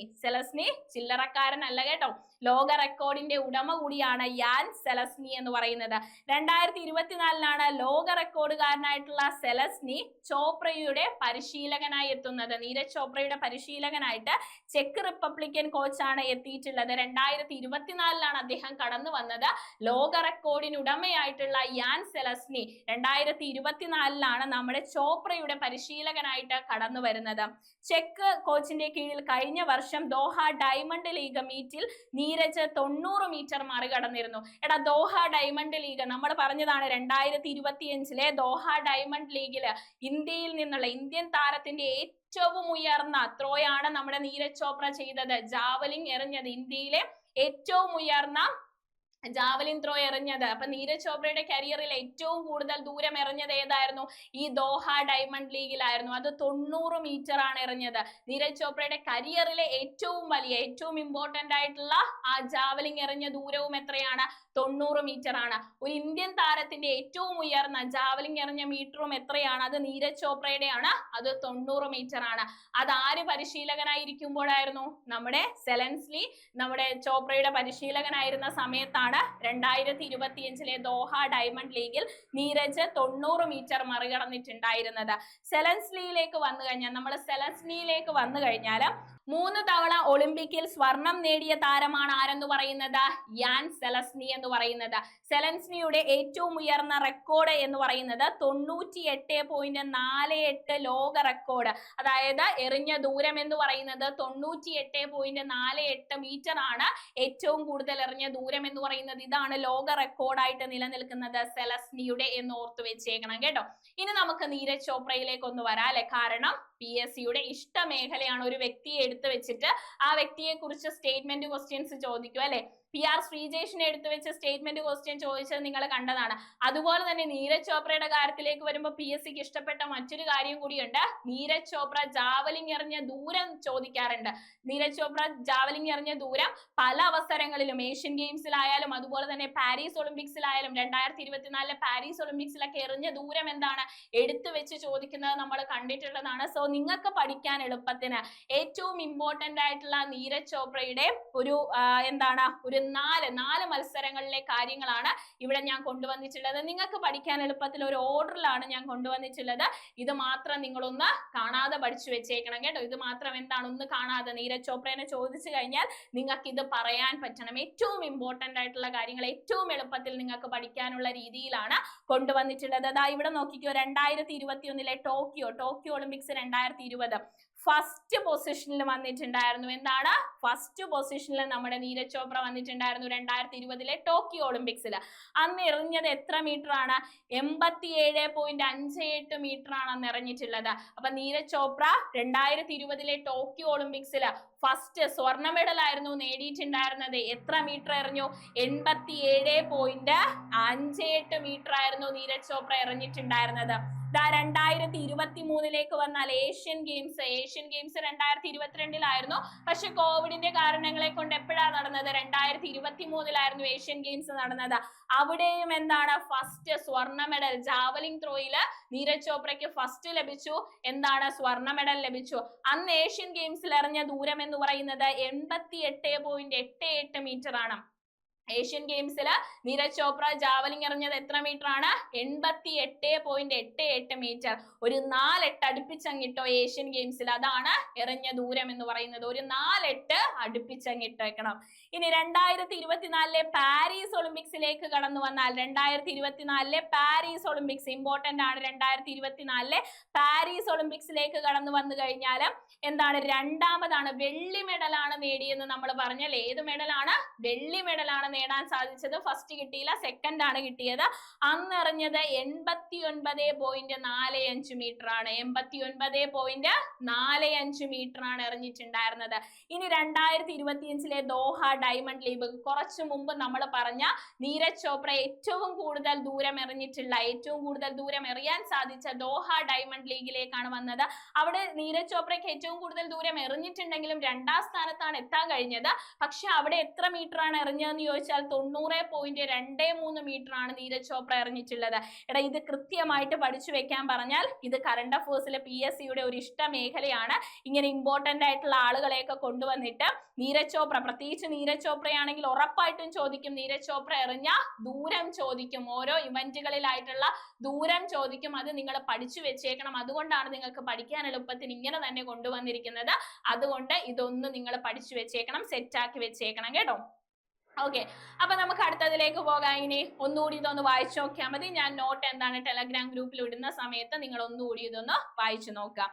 ചില്ലറക്കാരനല്ല കേട്ടോ. ലോക റെക്കോർഡിന്റെ ഉടമ കൂടിയാണ് യാൻ സെലസ്നി എന്ന് പറയുന്നത്. 2024 ലോക റെക്കോർഡുകാരനായിട്ടുള്ള സെലസ്നി ചോപ്രയുടെ പരിശീലകനായി എത്തുന്നത്. നീരജ് ചോപ്രയുടെ പരിശീലകനായിട്ട് ചെക്ക് റിപ്പബ്ലിക്കൻ കോച്ചാണ് എത്തിയിട്ടുള്ളത്. 2024 അദ്ദേഹം കടന്നു വന്നത്. ലോക റെക്കോർഡിന് ഉടമയായിട്ടുള്ള യാൻ സെലസ്നി 2024 നമ്മുടെ ചോപ്രയുടെ പരിശീലകനായിട്ട് കടന്നു വരുന്നത്. ചെക്ക് കോച്ചിന്റെ കീഴിൽ കഴിഞ്ഞ വർഷം ദോഹ ഡയമണ്ട് ലീഗ് മീറ്റിൽ നീരജ് 90 മീറ്റർ മറികടന്നിരുന്നു. എടാ, ദോഹ ഡയമണ്ട് ലീഗ് നമ്മൾ പറഞ്ഞതാണ് 2025 ദോഹ ഡയമണ്ട് ലീഗില് ഇന്ത്യയിൽ നിന്നുള്ള ഇന്ത്യൻ താരത്തിന്റെ ഏറ്റവും ഉയർന്ന ത്രോയാണ് നമ്മുടെ നീരജ് ചോപ്ര ചെയ്തത്. ജാവലിംഗ് എറിഞ്ഞത്, ഇന്ത്യയിലെ ഏറ്റവും ഉയർന്ന ജാവലിൻ ത്രോ എറിഞ്ഞത്. അപ്പൊ നീരജ് ചോപ്രയുടെ കരിയറിൽ ഏറ്റവും കൂടുതൽ ദൂരം എറിഞ്ഞത് ഏതായിരുന്നു? ഈ ദോഹ ഡയമണ്ട് ലീഗിലായിരുന്നു. അത് 90 മീറ്റർ ആണ് എറിഞ്ഞത്. നീരജ് ചോപ്രയുടെ കരിയറിലെ ഏറ്റവും വലിയ, ഏറ്റവും ഇമ്പോർട്ടന്റ് ആയിട്ടുള്ള ആ ജാവലിംഗ് എറിഞ്ഞ ദൂരവും എത്രയാണ്? 90 മീറ്റർ ആണ്. ഒരു ഇന്ത്യൻ താരത്തിന്റെ ഏറ്റവും ഉയർന്ന ജാവലിംഗ് എറിഞ്ഞ മീറ്ററും എത്രയാണ്? അത് നീരജ് ചോപ്രയുടെ ആണ്. അത് 90 മീറ്റർ ആണ്. അത് ആര് പരിശീലകനായിരിക്കുമ്പോഴായിരുന്നു? നമ്മുടെ സെലൻസ്ലി നമ്മുടെ ചോപ്രയുടെ പരിശീലകനായിരുന്ന സമയത്താണ് 2025 ദോഹ ഡയമണ്ട് ലീഗിൽ നീരജ് 90 മീറ്റർ മറികടന്നിട്ടുണ്ടായിരുന്നത്. സെലൻസ്ലിയിലേക്ക് വന്നു കഴിഞ്ഞാൽ 3 തവണ ഒളിമ്പിക്കിൽ സ്വർണം നേടിയ താരമാണ് ആരെന്ന് പറയുന്നത്? യാൻ സെലസ്നി എന്ന് പറയുന്നത്. സെലൻസ്നിയുടെ ഏറ്റവും ഉയർന്ന റെക്കോർഡ് എന്ന് പറയുന്നത് 98.48 ലോക റെക്കോർഡ്. അതായത് എറിഞ്ഞ ദൂരം എന്ന് പറയുന്നത് 98.48 മീറ്റർ ആണ്. ഏറ്റവും കൂടുതൽ എറിഞ്ഞ ദൂരം എന്ന് പറയുന്നത് ഇതാണ് ലോക റെക്കോർഡായിട്ട് നിലനിൽക്കുന്നത് സെലസ്നിയുടെ എന്ന് ഓർത്തു വെച്ചേക്കണം കേട്ടോ. ഇനി നമുക്ക് നീരജ് ചോപ്രയിലേക്ക് ഒന്ന് വരാം അല്ലെ. കാരണം PSCയുടെ ഇഷ്ട മേഖലയാണ്. ഒരു വ്യക്തിയെ എടുത്തു വെച്ചിട്ട് ആ വ്യക്തിയെ കുറിച്ച് സ്റ്റേറ്റ്മെന്റ് ക്വസ്റ്റ്യൻസ് ചോദിക്കും അല്ലെ. PR ശ്രീജേഷിനെ എടുത്തു വെച്ച് സ്റ്റേറ്റ്മെന്റ് ക്വസ്റ്റ്യൻ ചോദിച്ചത് നിങ്ങൾ കണ്ടതാണ്. അതുപോലെ തന്നെ നീരജ് ചോപ്രയുടെ കാര്യത്തിലേക്ക് വരുമ്പോൾ PSCക്ക് ഇഷ്ടപ്പെട്ട മറ്റൊരു കാര്യം കൂടിയുണ്ട്. നീരജ് ചോപ്ര ജാവലിംഗ് എറിഞ്ഞ ദൂരം ചോദിക്കാറുണ്ട്. നീരജ് ചോപ്ര ജാവലിംഗ് എറിഞ്ഞ ദൂരം പല അവസരങ്ങളിലും ഏഷ്യൻ ഗെയിംസിലായാലും അതുപോലെ തന്നെ പാരീസ് ഒളിമ്പിക്സിലായാലും 2024 പാരീസ് ഒളിമ്പിക്സിലൊക്കെ എറിഞ്ഞ ദൂരം എന്താണ് എടുത്തു വെച്ച് ചോദിക്കുന്നത് നമ്മൾ കണ്ടിട്ടുള്ളതാണ്. സോ നിങ്ങൾക്ക് പഠിക്കാൻ എളുപ്പത്തിന് ഏറ്റവും ഇമ്പോർട്ടന്റ് ആയിട്ടുള്ള നീരജ് ചോപ്രയുടെ ഒരു എന്താണ് ഒരു നാല് മത്സരങ്ങളിലെ കാര്യങ്ങളാണ് ഇവിടെ ഞാൻ കൊണ്ടുവന്നിട്ടുള്ളത്. നിങ്ങൾക്ക് പഠിക്കാൻ എളുപ്പത്തിൽ ഒരു ഓർഡറിലാണ് ഞാൻ കൊണ്ടുവന്നിട്ടുള്ളത്. ഇത് മാത്രം നിങ്ങളൊന്ന് കാണാതെ പഠിച്ചു വെച്ചേക്കണം കേട്ടോ. ഇത് മാത്രം എന്താണ് ഒന്ന് കാണാതെ നീരജ് ചോപ്രേനെ ചോദിച്ചു കഴിഞ്ഞാൽ നിങ്ങൾക്ക് ഇത് പറയാൻ പറ്റണം. ഏറ്റവും ഇമ്പോർട്ടന്റ് ആയിട്ടുള്ള കാര്യങ്ങൾ ഏറ്റവും എളുപ്പത്തിൽ നിങ്ങൾക്ക് പഠിക്കാനുള്ള രീതിയിലാണ് കൊണ്ടുവന്നിട്ടുള്ളത്. അതാ ഇവിടെ നോക്കിക്കോ, 2021 ടോക്കിയോ ഒളിമ്പിക്സ് 2020 ഫസ്റ്റ് പൊസിഷനിൽ വന്നിട്ടുണ്ടായിരുന്നു. എന്താണ് ഫസ്റ്റ് പൊസിഷനിൽ നമ്മുടെ നീരജ് ചോപ്ര വന്നിട്ടുണ്ടായിരുന്നു 2020 ടോക്കിയോ ഒളിമ്പിക്സിൽ. അന്ന് എറിഞ്ഞത് എത്ര മീറ്റർ ആണ്? 87.58 മീറ്റർ ആണ് അന്ന് എറിഞ്ഞിട്ടുള്ളത്. അപ്പൊ നീരജ് ചോപ്ര 2020 ടോക്കിയോ ഒളിമ്പിക്സിൽ ഫസ്റ്റ് സ്വർണ്ണ മെഡൽ ആയിരുന്നു നേടിയിട്ടുണ്ടായിരുന്നത്. എത്ര മീറ്റർ എറിഞ്ഞു? 87.58 മീറ്റർ ആയിരുന്നു നീരജ് ചോപ്ര എറിഞ്ഞിട്ടുണ്ടായിരുന്നത്. 2023 വന്നാൽ ഏഷ്യൻ ഗെയിംസ് 2022 പക്ഷെ കോവിഡിന്റെ കാരണങ്ങളെ കൊണ്ട് എപ്പോഴാണ് നടന്നത്? 2023 ഏഷ്യൻ ഗെയിംസ് നടന്നത്. അവിടെയും എന്താണ് ഫസ്റ്റ് സ്വർണ്ണ മെഡൽ ജാവലിംഗ് ത്രോയില് നീരജ് ചോപ്രയ്ക്ക് ഫസ്റ്റ് ലഭിച്ചു. എന്താണ് സ്വർണ്ണ മെഡൽ ലഭിച്ചു. അന്ന് ഏഷ്യൻ ഗെയിംസിൽ എറിഞ്ഞ ദൂരം എന്ന് പറയുന്നത് 88.88 മീറ്റർ ആണ്. ഏഷ്യൻ ഗെയിംസിൽ നീരജ് ചോപ്ര ജാവലിംഗ് എറിഞ്ഞത് എത്ര മീറ്റർ ആണ്? 88.88 മീറ്റർ. ഒരു 4-8 അടുപ്പിച്ചങ്ങിട്ടോ ഏഷ്യൻ ഗെയിംസിൽ. അതാണ് എറിഞ്ഞ ദൂരം എന്ന് പറയുന്നത്. ഒരു 4-8 അടുപ്പിച്ചങ്ങിട്ടേക്കണം. ഇനി 2024 പാരീസ് ഒളിമ്പിക്സിലേക്ക് കടന്നു വന്നാൽ 2024 പാരീസ് ഒളിമ്പിക്സ് ഇമ്പോർട്ടന്റ് ആണ്. 2024 പാരീസ് ഒളിമ്പിക്സിലേക്ക് കടന്നു വന്നു കഴിഞ്ഞാൽ എന്താണ് രണ്ടാമതാണ് വെള്ളി മെഡലാണ് നേടിയെന്ന് നമ്മൾ പറഞ്ഞല്ലേ. ഏത് മെഡലാണ്? വെള്ളി മെഡലാണ് നേടാൻ സാധിച്ചത്. ഫസ്റ്റ് കിട്ടിയില്ല, സെക്കൻഡ് ആണ് കിട്ടിയത്. അന്ന് എറിഞ്ഞത് 89.45 മീറ്റർ ആണ്. 89.45 മീറ്റർ ആണ് എറിഞ്ഞിട്ടുണ്ടായിരുന്നത്. ഇനി 2025 ദോഹ ഡയമണ്ട് ലീഗ് കുറച്ചു മുമ്പ് നമ്മൾ പറഞ്ഞ നീരജ് ചോപ്ര ഏറ്റവും കൂടുതൽ ദൂരം എറിഞ്ഞിട്ടുള്ള ഏറ്റവും കൂടുതൽ ദൂരം എറിയാൻ സാധിച്ച ദോഹ ഡയമണ്ട് ലീഗിലേക്കാണ് വന്നത്. അവിടെ നീരജ് ചോപ്രയ്ക്ക് ഏറ്റവും കൂടുതൽ ദൂരം എറിഞ്ഞിട്ടുണ്ടെങ്കിലും 2ാം സ്ഥാനത്താണ് എത്താൻ കഴിഞ്ഞത്. പക്ഷെ അവിടെ എത്ര മീറ്റർ ആണ് എറിഞ്ഞതെന്ന് ചോദിച്ചാൽ 90.23 മീറ്റർ ആണ് നീരജ് ചോപ്ര എറിഞ്ഞിട്ടുള്ളത്. എടാ ഇത് കൃത്യമായിട്ട് പഠിച്ചു വെക്കാൻ പറഞ്ഞാൽ ഇത് കറണ്ട് അഫയേഴ്സിലെ PSCയുടെ ഒരു ഇഷ്ട മേഖലയാണ്. ഇങ്ങനെ ഇമ്പോർട്ടന്റ് ആയിട്ടുള്ള ആളുകളെയൊക്കെ കൊണ്ടുവന്നിട്ട് നീരജ് ചോപ്ര, പ്രത്യേകിച്ച് നീരജ് ചോപ്രയാണെങ്കിൽ ഉറപ്പായിട്ടും ചോദിക്കും. നീരജ് ചോപ്ര എറിഞ്ഞ ദൂരം ചോദിക്കും. ഓരോ ഇവന്റുകളിലായിട്ടുള്ള ദൂരം ചോദിക്കും. അത് നിങ്ങൾ പഠിച്ചു വെച്ചേക്കണം. അതുകൊണ്ടാണ് നിങ്ങൾക്ക് പഠിക്കാൻ എളുപ്പത്തിന് ഇങ്ങനെ തന്നെ കൊണ്ടുവന്നിരിക്കുന്നത്. അതുകൊണ്ട് ഇതൊന്ന് നിങ്ങൾ പഠിച്ചു വെച്ചേക്കണം, സെറ്റാക്കി വെച്ചേക്കണം കേട്ടോ. ഓക്കെ, അപ്പൊ നമുക്ക് അടുത്തതിലേക്ക് പോകാം. ഇനി ഒന്നുകൂടി ഇതൊന്ന് വായിച്ചു നോക്കിയാൽ മതി. ഞാൻ നോട്ട് എന്താണ് ടെലഗ്രാം ഗ്രൂപ്പിൽ ഇടുന്ന സമയത്ത് നിങ്ങൾ ഒന്നുകൂടി ഇതൊന്ന് വായിച്ചു നോക്കാം.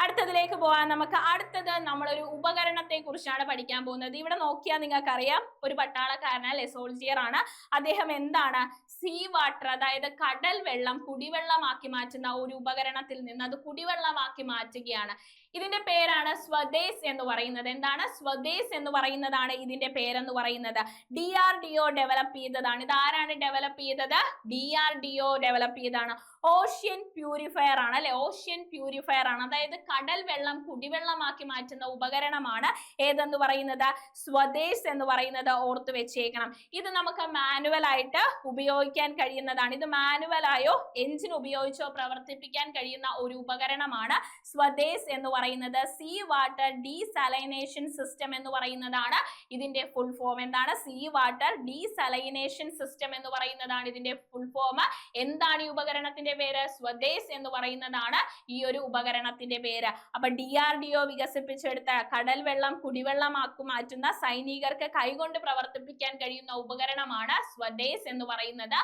അടുത്തതിലേക്ക് പോകാൻ നമുക്ക് അടുത്തത് നമ്മളൊരു ഉപകരണത്തെ കുറിച്ചാണ് പഠിക്കാൻ പോകുന്നത്. ഇവിടെ നോക്കിയാൽ നിങ്ങൾക്കറിയാം ഒരു പട്ടാളക്കാരനല്ലേ, സോൾജിയർ ആണ്. അദ്ദേഹം എന്താണ് സീ വാട്ടർ, അതായത് കടൽ വെള്ളം കുടിവെള്ളമാക്കി മാറ്റുന്ന ഒരു ഉപകരണത്തിൽ നിന്ന് അത് കുടിവെള്ളമാക്കി മാറ്റുകയാണ്. ഇതിന്റെ പേരാണ് സ്വദേശ് എന്ന് പറയുന്നത്. എന്താണ് സ്വദേശ് എന്ന് പറയുന്നതാണ് ഇതിന്റെ പേരെന്ന് പറയുന്നത്. DRDO ഡെവലപ്പ് ചെയ്തതാണ്. ഇത് ആരാണ് ഡെവലപ്പ് ചെയ്തത്? DRDO ഡെവലപ്പ് ചെയ്തതാണ്. ഓഷ്യൻ പ്യൂരിഫയർ ആണ് അല്ലെ. ഓഷ്യൻ പ്യൂരിഫയർ ആണ്, അതായത് കടൽ വെള്ളം കുടിവെള്ളമാക്കി മാറ്റുന്ന ഉപകരണമാണ് ഏതെന്ന് പറയുന്നത്? സ്വദേശ് എന്ന് പറയുന്നത്. ഓർത്ത് വെച്ചേക്കണം. ഇത് നമുക്ക് മാനുവൽ ആയിട്ട് ഉപയോഗിക്കാൻ കഴിയുന്നതാണ്. ഇത് മാനുവലായോ എഞ്ചിൻ ഉപയോഗിച്ചോ പ്രവർത്തിപ്പിക്കാൻ കഴിയുന്ന ഒരു ഉപകരണമാണ് സ്വദേശ് എന്ന് പറയുന്നത്. സീ വാട്ടർ ഡീസലൈനേഷൻ സിസ്റ്റം എന്ന് പറയുന്നതാണ് ഇതിന്റെ ഫുൾ ഫോം. എന്താണ്? സീ വാട്ടർ ഡീസലൈനേഷൻ സിസ്റ്റം എന്ന് പറയുന്നതാണ് ഇതിന്റെ ഫുൾ ഫോം. എന്താണ് ഈ ഉപകരണത്തിന്റെ പേര്? സ്വദേശ് എന്ന് പറയുന്നതാണ് ഈ ഒരു ഉപകരണത്തിന്റെ പേര്. അപ്പൊ DRDO വികസിപ്പിച്ചെടുത്ത കടൽ വെള്ളം കുടിവെള്ളമാക്കി മാറ്റുന്ന സൈനികർക്ക് കൈകൊണ്ട് പ്രവർത്തിപ്പിക്കാൻ കഴിയുന്ന ഉപകരണമാണ് സ്വദേശ് എന്ന് പറയുന്നത്.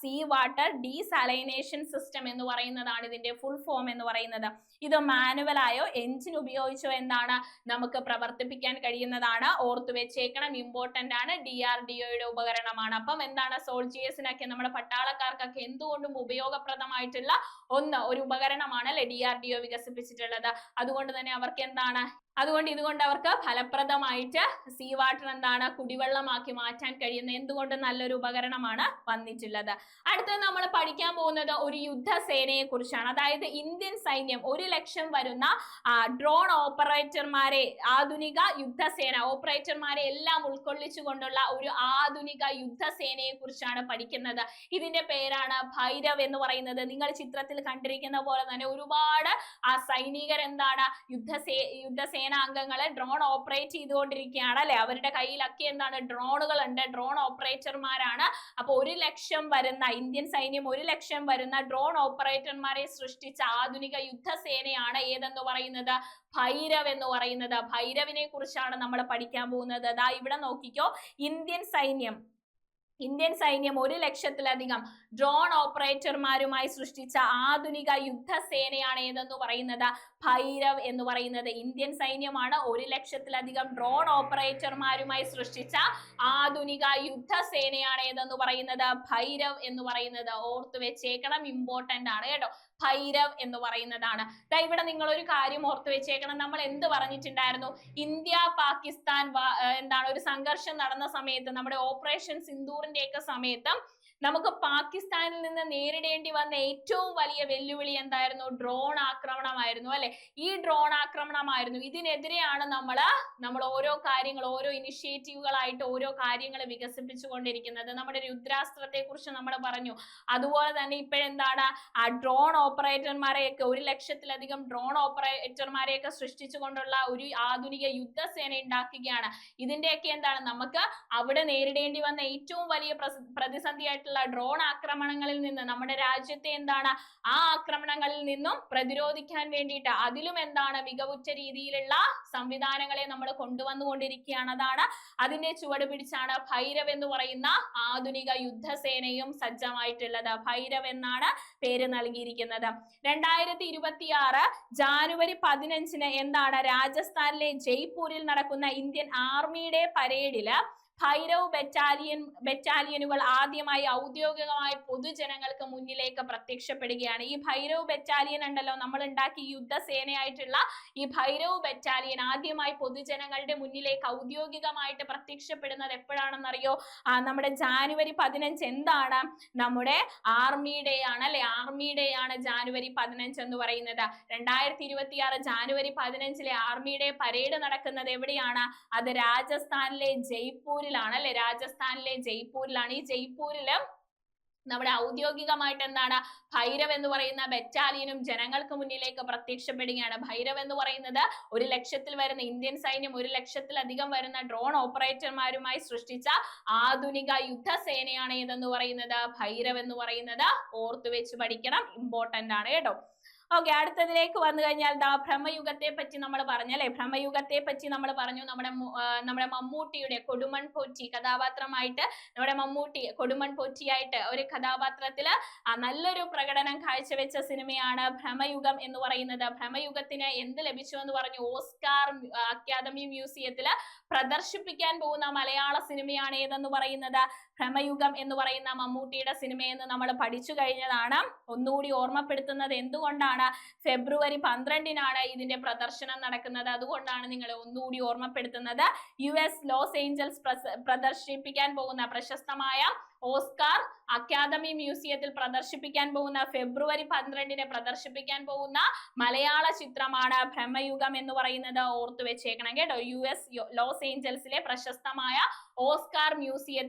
സീ വാട്ടർ ഡീസലൈനേഷൻ സിസ്റ്റം എന്ന് പറയുന്നതാണ് ഇതിന്റെ ഫുൾ ഫോം എന്ന് പറയുന്നത്. ഇത് മാനുവലായോ എഞ്ചിൻ ഉപയോഗിച്ചോ എന്താണ് നമുക്ക് പ്രവർത്തിപ്പിക്കാൻ കഴിയുന്നതാണ്. ഓർത്തു വെച്ചേക്കണം, ഇമ്പോർട്ടന്റ് ആണ്. DRDOയുടെ ഉപകരണമാണ്. അപ്പം എന്താണ്, സോൾജിയേഴ്സിനൊക്കെ നമ്മുടെ പട്ടാളക്കാർക്കൊക്കെ എന്തുകൊണ്ടും ഉപയോഗപ്രദമായിട്ടുള്ള ഒരു ഉപകരണമാണ് അല്ലെ DRDO വികസിപ്പിച്ചിട്ടുള്ളത്. അതുകൊണ്ട് തന്നെ അവർക്ക് എന്താണ്, ഇതുകൊണ്ട് അവർക്ക് ഫലപ്രദമായിട്ട് സീ വാട്ടർ എന്താണ് കുടിവെള്ളമാക്കി മാറ്റാൻ കഴിയുന്ന എന്തുകൊണ്ട് നല്ലൊരു ഉപകരണമാണ് വന്നിട്ടുള്ളത്. അടുത്തത് നമ്മൾ പഠിക്കാൻ പോകുന്നത് ഒരു യുദ്ധസേനയെ കുറിച്ചാണ്. അതായത് ഇന്ത്യൻ സൈന്യം 1,00,000 വരുന്ന ഡ്രോൺ ഓപ്പറേറ്റർമാരെ, ആധുനിക യുദ്ധസേന ഓപ്പറേറ്റർമാരെ എല്ലാം ഉൾക്കൊള്ളിച്ചുകൊണ്ടുള്ള ഒരു ആധുനിക യുദ്ധസേനയെ കുറിച്ചാണ് പഠിക്കുന്നത്. ഇതിന്റെ പേരാണ് ഭൈരവ് എന്ന് പറയുന്നത്. നിങ്ങൾ ചിത്രത്തിൽ കണ്ടിരിക്കുന്ന പോലെ തന്നെ ഒരുപാട് സൈനികർ എന്താണ് യുദ്ധസേനാംഗങ്ങളെ ഡ്രോൺ ഓപ്പറേറ്റ് ചെയ്തുകൊണ്ടിരിക്കുകയാണ് അല്ലെ. അവരുടെ കയ്യിലൊക്കെ എന്താണ് ഡ്രോണുകൾ ഉണ്ട്, ഡ്രോൺ ഓപ്പറേറ്റർമാരാണ്. അപ്പൊ 1,00,000 വരുന്ന ഇന്ത്യൻ സൈന്യം 1,00,000 വരുന്ന ഡ്രോൺ ഓപ്പറേറ്റർമാരെ സൃഷ്ടിച്ച ആധുനിക യുദ്ധസേനയാണ് ഏതെന്ന് പറയുന്നത്, ഭൈരവ് എന്ന് പറയുന്നത്. ഭൈരവിനെ കുറിച്ചാണ് നമ്മൾ പഠിക്കാൻ പോകുന്നത്. ദാ ഇവിടെ നോക്കിക്കോ, ഇന്ത്യൻ സൈന്യം 1,00,000-ലധികം ഡ്രോൺ ഓപ്പറേറ്റർമാരുമായി സൃഷ്ടിച്ച ആധുനിക യുദ്ധസേനയാണ് ഏതെന്ന് പറയുന്നത്, ഭൈരവ് എന്ന് പറയുന്നത്. ഇന്ത്യൻ സൈന്യമാണ് 1,00,000-ലധികം ഡ്രോൺ ഓപ്പറേറ്റർമാരുമായി സൃഷ്ടിച്ച ആധുനിക യുദ്ധസേനയാണ് ഏതെന്ന് പറയുന്നത്, ഭൈരവ് എന്ന് പറയുന്നത്. ഓർത്തു വെച്ചേക്കണം, ഇമ്പോർട്ടന്റ് ആണ് കേട്ടോ, ഭൈരവ് എന്ന് പറയുന്നതാണ്. ഇവിടെ നിങ്ങൾ ഒരു കാര്യം ഓർത്തു വെച്ചേക്കണം, നമ്മൾ എന്ത് പറഞ്ഞിട്ടുണ്ടായിരുന്നു, ഇന്ത്യ പാകിസ്ഥാൻ എന്താണ് ഒരു സംഘർഷം നടന്ന സമയത്ത്, നമ്മുടെ ഓപ്പറേഷൻ സിന്ദൂറിന്റെ ഒക്കെ സമയത്ത് നമുക്ക് പാകിസ്ഥാനിൽ നിന്ന് നേരിടേണ്ടി വന്ന ഏറ്റവും വലിയ വെല്ലുവിളി എന്തായിരുന്നു, ഡ്രോൺ ആക്രമണമായിരുന്നു അല്ലെ. ഈ ഡ്രോൺ ആക്രമണമായിരുന്നു. ഇതിനെതിരെയാണ് നമ്മൾ ഓരോ കാര്യങ്ങൾ, ഓരോ ഇനിഷ്യേറ്റീവുകളായിട്ട് ഓരോ കാര്യങ്ങൾ വികസിപ്പിച്ചുകൊണ്ടിരിക്കുന്നത്. നമ്മുടെ രുദ്രാസ്ത്രത്തെ കുറിച്ച് നമ്മൾ പറഞ്ഞു. അതുപോലെ തന്നെ ഇപ്പോഴെന്താണ് ആ ഡ്രോൺ ഓപ്പറേറ്റർമാരെയൊക്കെ 1,00,000-ലധികം ഡ്രോൺ ഓപ്പറേറ്റർമാരെയൊക്കെ സൃഷ്ടിച്ചുകൊണ്ടുള്ള ഒരു ആധുനിക യുദ്ധസേന ഉണ്ടാക്കുകയാണ്. ഇതിന്റെയൊക്കെ എന്താണ്, നമുക്ക് അവിടെ നേരിടേണ്ടി വന്ന ഏറ്റവും വലിയ പ്രതിസന്ധിയായിട്ടുള്ള ഡ്രോൺ ആക്രമണങ്ങളിൽ നിന്ന് നമ്മുടെ രാജ്യത്തെ എന്താണ് ആ ആക്രമണങ്ങളിൽ നിന്നും പ്രതിരോധിക്കാൻ വേണ്ടിയിട്ട് അതിലും എന്താണ് മികവുറ്റ രീതിയിലുള്ള സംവിധാനങ്ങളെ നമ്മൾ കൊണ്ടുവന്നുകൊണ്ടിരിക്കുകയാണ്. അതാണ് അതിന്റെ ചുവട് പിടിച്ചാണ് ഭൈരവ് എന്ന് പറയുന്ന ആധുനിക യുദ്ധസേനയും സജ്ജമായിട്ടുള്ളത്. ഭൈരവ് എന്നാണ് പേര് നൽകിയിരിക്കുന്നത്. 2026 ജാനുവരി 15 എന്താണ് രാജസ്ഥാനിലെ ജയ്പൂരിൽ നടക്കുന്ന ഇന്ത്യൻ ആർമിയുടെ പരേഡില് ഭൈരവ് ബറ്റാലിയനുകൾ ആദ്യമായി ഔദ്യോഗികമായി പൊതുജനങ്ങൾക്ക് മുന്നിലേക്ക് പ്രത്യക്ഷപ്പെടുകയാണ്. ഈ ഭൈരവ് ബറ്റാലിയൻ ഉണ്ടല്ലോ, നമ്മൾ ഉണ്ടാക്കിയ യുദ്ധസേനയായിട്ടുള്ള ഈ ഭൈരവ് ബറ്റാലിയൻ ആദ്യമായി പൊതുജനങ്ങളുടെ മുന്നിലേക്ക് ഔദ്യോഗികമായിട്ട് പ്രത്യക്ഷപ്പെടുന്നത് എപ്പോഴാണെന്നറിയോ, നമ്മുടെ ജാനുവരി 15 എന്താണ്, നമ്മുടെ ആർമി ഡേ ആണ് അല്ലെ. ആർമി ഡേ ആണ് ജാനുവരി 15 എന്ന് പറയുന്നത്. 2026 ജാനുവരി 15 ആർമി ഡേ പരേഡ് നടക്കുന്നത് എവിടെയാണ്, അത് രാജസ്ഥാനിലെ ജയ്പൂരിലാണ് അല്ലെ. രാജസ്ഥാനിലെ ജയ്പൂരിലാണ്. ഈ ജയ്പൂരില് നമ്മുടെ ഔദ്യോഗികമായിട്ട് എന്താണ് ഭൈരവ് എന്ന് പറയുന്ന ബറ്റാലിയനും ജനങ്ങൾക്ക് മുന്നിലേക്ക് പ്രത്യക്ഷപ്പെടുകയാണ്. ഭൈരവ് എന്ന് പറയുന്നത് 1,00,000 വരുന്ന ഇന്ത്യൻ സൈന്യം 1,00,000-ലധികം വരുന്ന ഡ്രോൺ ഓപ്പറേറ്റർമാരുമായി സൃഷ്ടിച്ച ആധുനിക യുദ്ധസേനയാണ് ഏതെന്ന് പറയുന്നത്, ഭൈരവ് എന്ന് പറയുന്നത്. ഓർത്തു വെച്ച് പഠിക്കണം, ഇമ്പോർട്ടന്റ് ആണ് കേട്ടോ. ഓക്കെ, അടുത്തതിലേക്ക് വന്നു കഴിഞ്ഞാൽ ഭ്രമയുഗത്തെ പറ്റി നമ്മൾ പറഞ്ഞല്ലേ. ഭ്രമയുഗത്തെ പറ്റി നമ്മൾ പറഞ്ഞു. നമ്മുടെ മമ്മൂട്ടിയുടെ കൊടുമൺ പോറ്റി കഥാപാത്രമായിട്ട്, നമ്മുടെ മമ്മൂട്ടി കൊടുമൺ പോറ്റിയായിട്ട് ഒരു കഥാപാത്രത്തില് നല്ലൊരു പ്രകടനം കാഴ്ചവെച്ച സിനിമയാണ് ഭ്രമയുഗം എന്ന് പറയുന്നത്. ഭ്രമയുഗത്തിന് എന്ത് ലഭിച്ചു എന്ന് പറഞ്ഞു, ഓസ്കാർ അക്കാദമി മ്യൂസിയത്തില് പ്രദർശിപ്പിക്കാൻ പോകുന്ന മലയാള സിനിമയാണ് ഏതെന്ന് പറയുന്നത്, ഭ്രമയുഗം എന്ന് പറയുന്ന മമ്മൂട്ടിയുടെ സിനിമയെന്ന് നമ്മൾ പഠിച്ചു കഴിഞ്ഞതാണ്. ഒന്നുകൂടി ഓർമ്മപ്പെടുത്തുന്നത് എന്തുകൊണ്ടാണ്, ഫെബ്രുവരി 12 ഇതിന്റെ പ്രദർശനം നടക്കുന്നത്. അതുകൊണ്ടാണ് നിങ്ങളെ ഒന്നുകൂടി ഓർമ്മപ്പെടുത്തുന്നത്. US ലോസ് ഏഞ്ചൽസ് പ്രദർശിപ്പിക്കാൻ പോകുന്ന പ്രശസ്തമായ ഓസ്കാർ അക്കാദമി മ്യൂസിയത്തിൽ പ്രദർശിപ്പിക്കാൻ പോകുന്ന ഫെബ്രുവരി 12 പ്രദർശിപ്പിക്കാൻ പോകുന്ന മലയാള ചിത്രമാണ് ഭ്രമയുഗം എന്ന് പറയുന്നത്. ഓർത്തു വെച്ചേക്കണം കേട്ടോ. US ലോസ് ഏഞ്ചൽസിലെ പ്രശസ്തമായ ഓസ്കാർ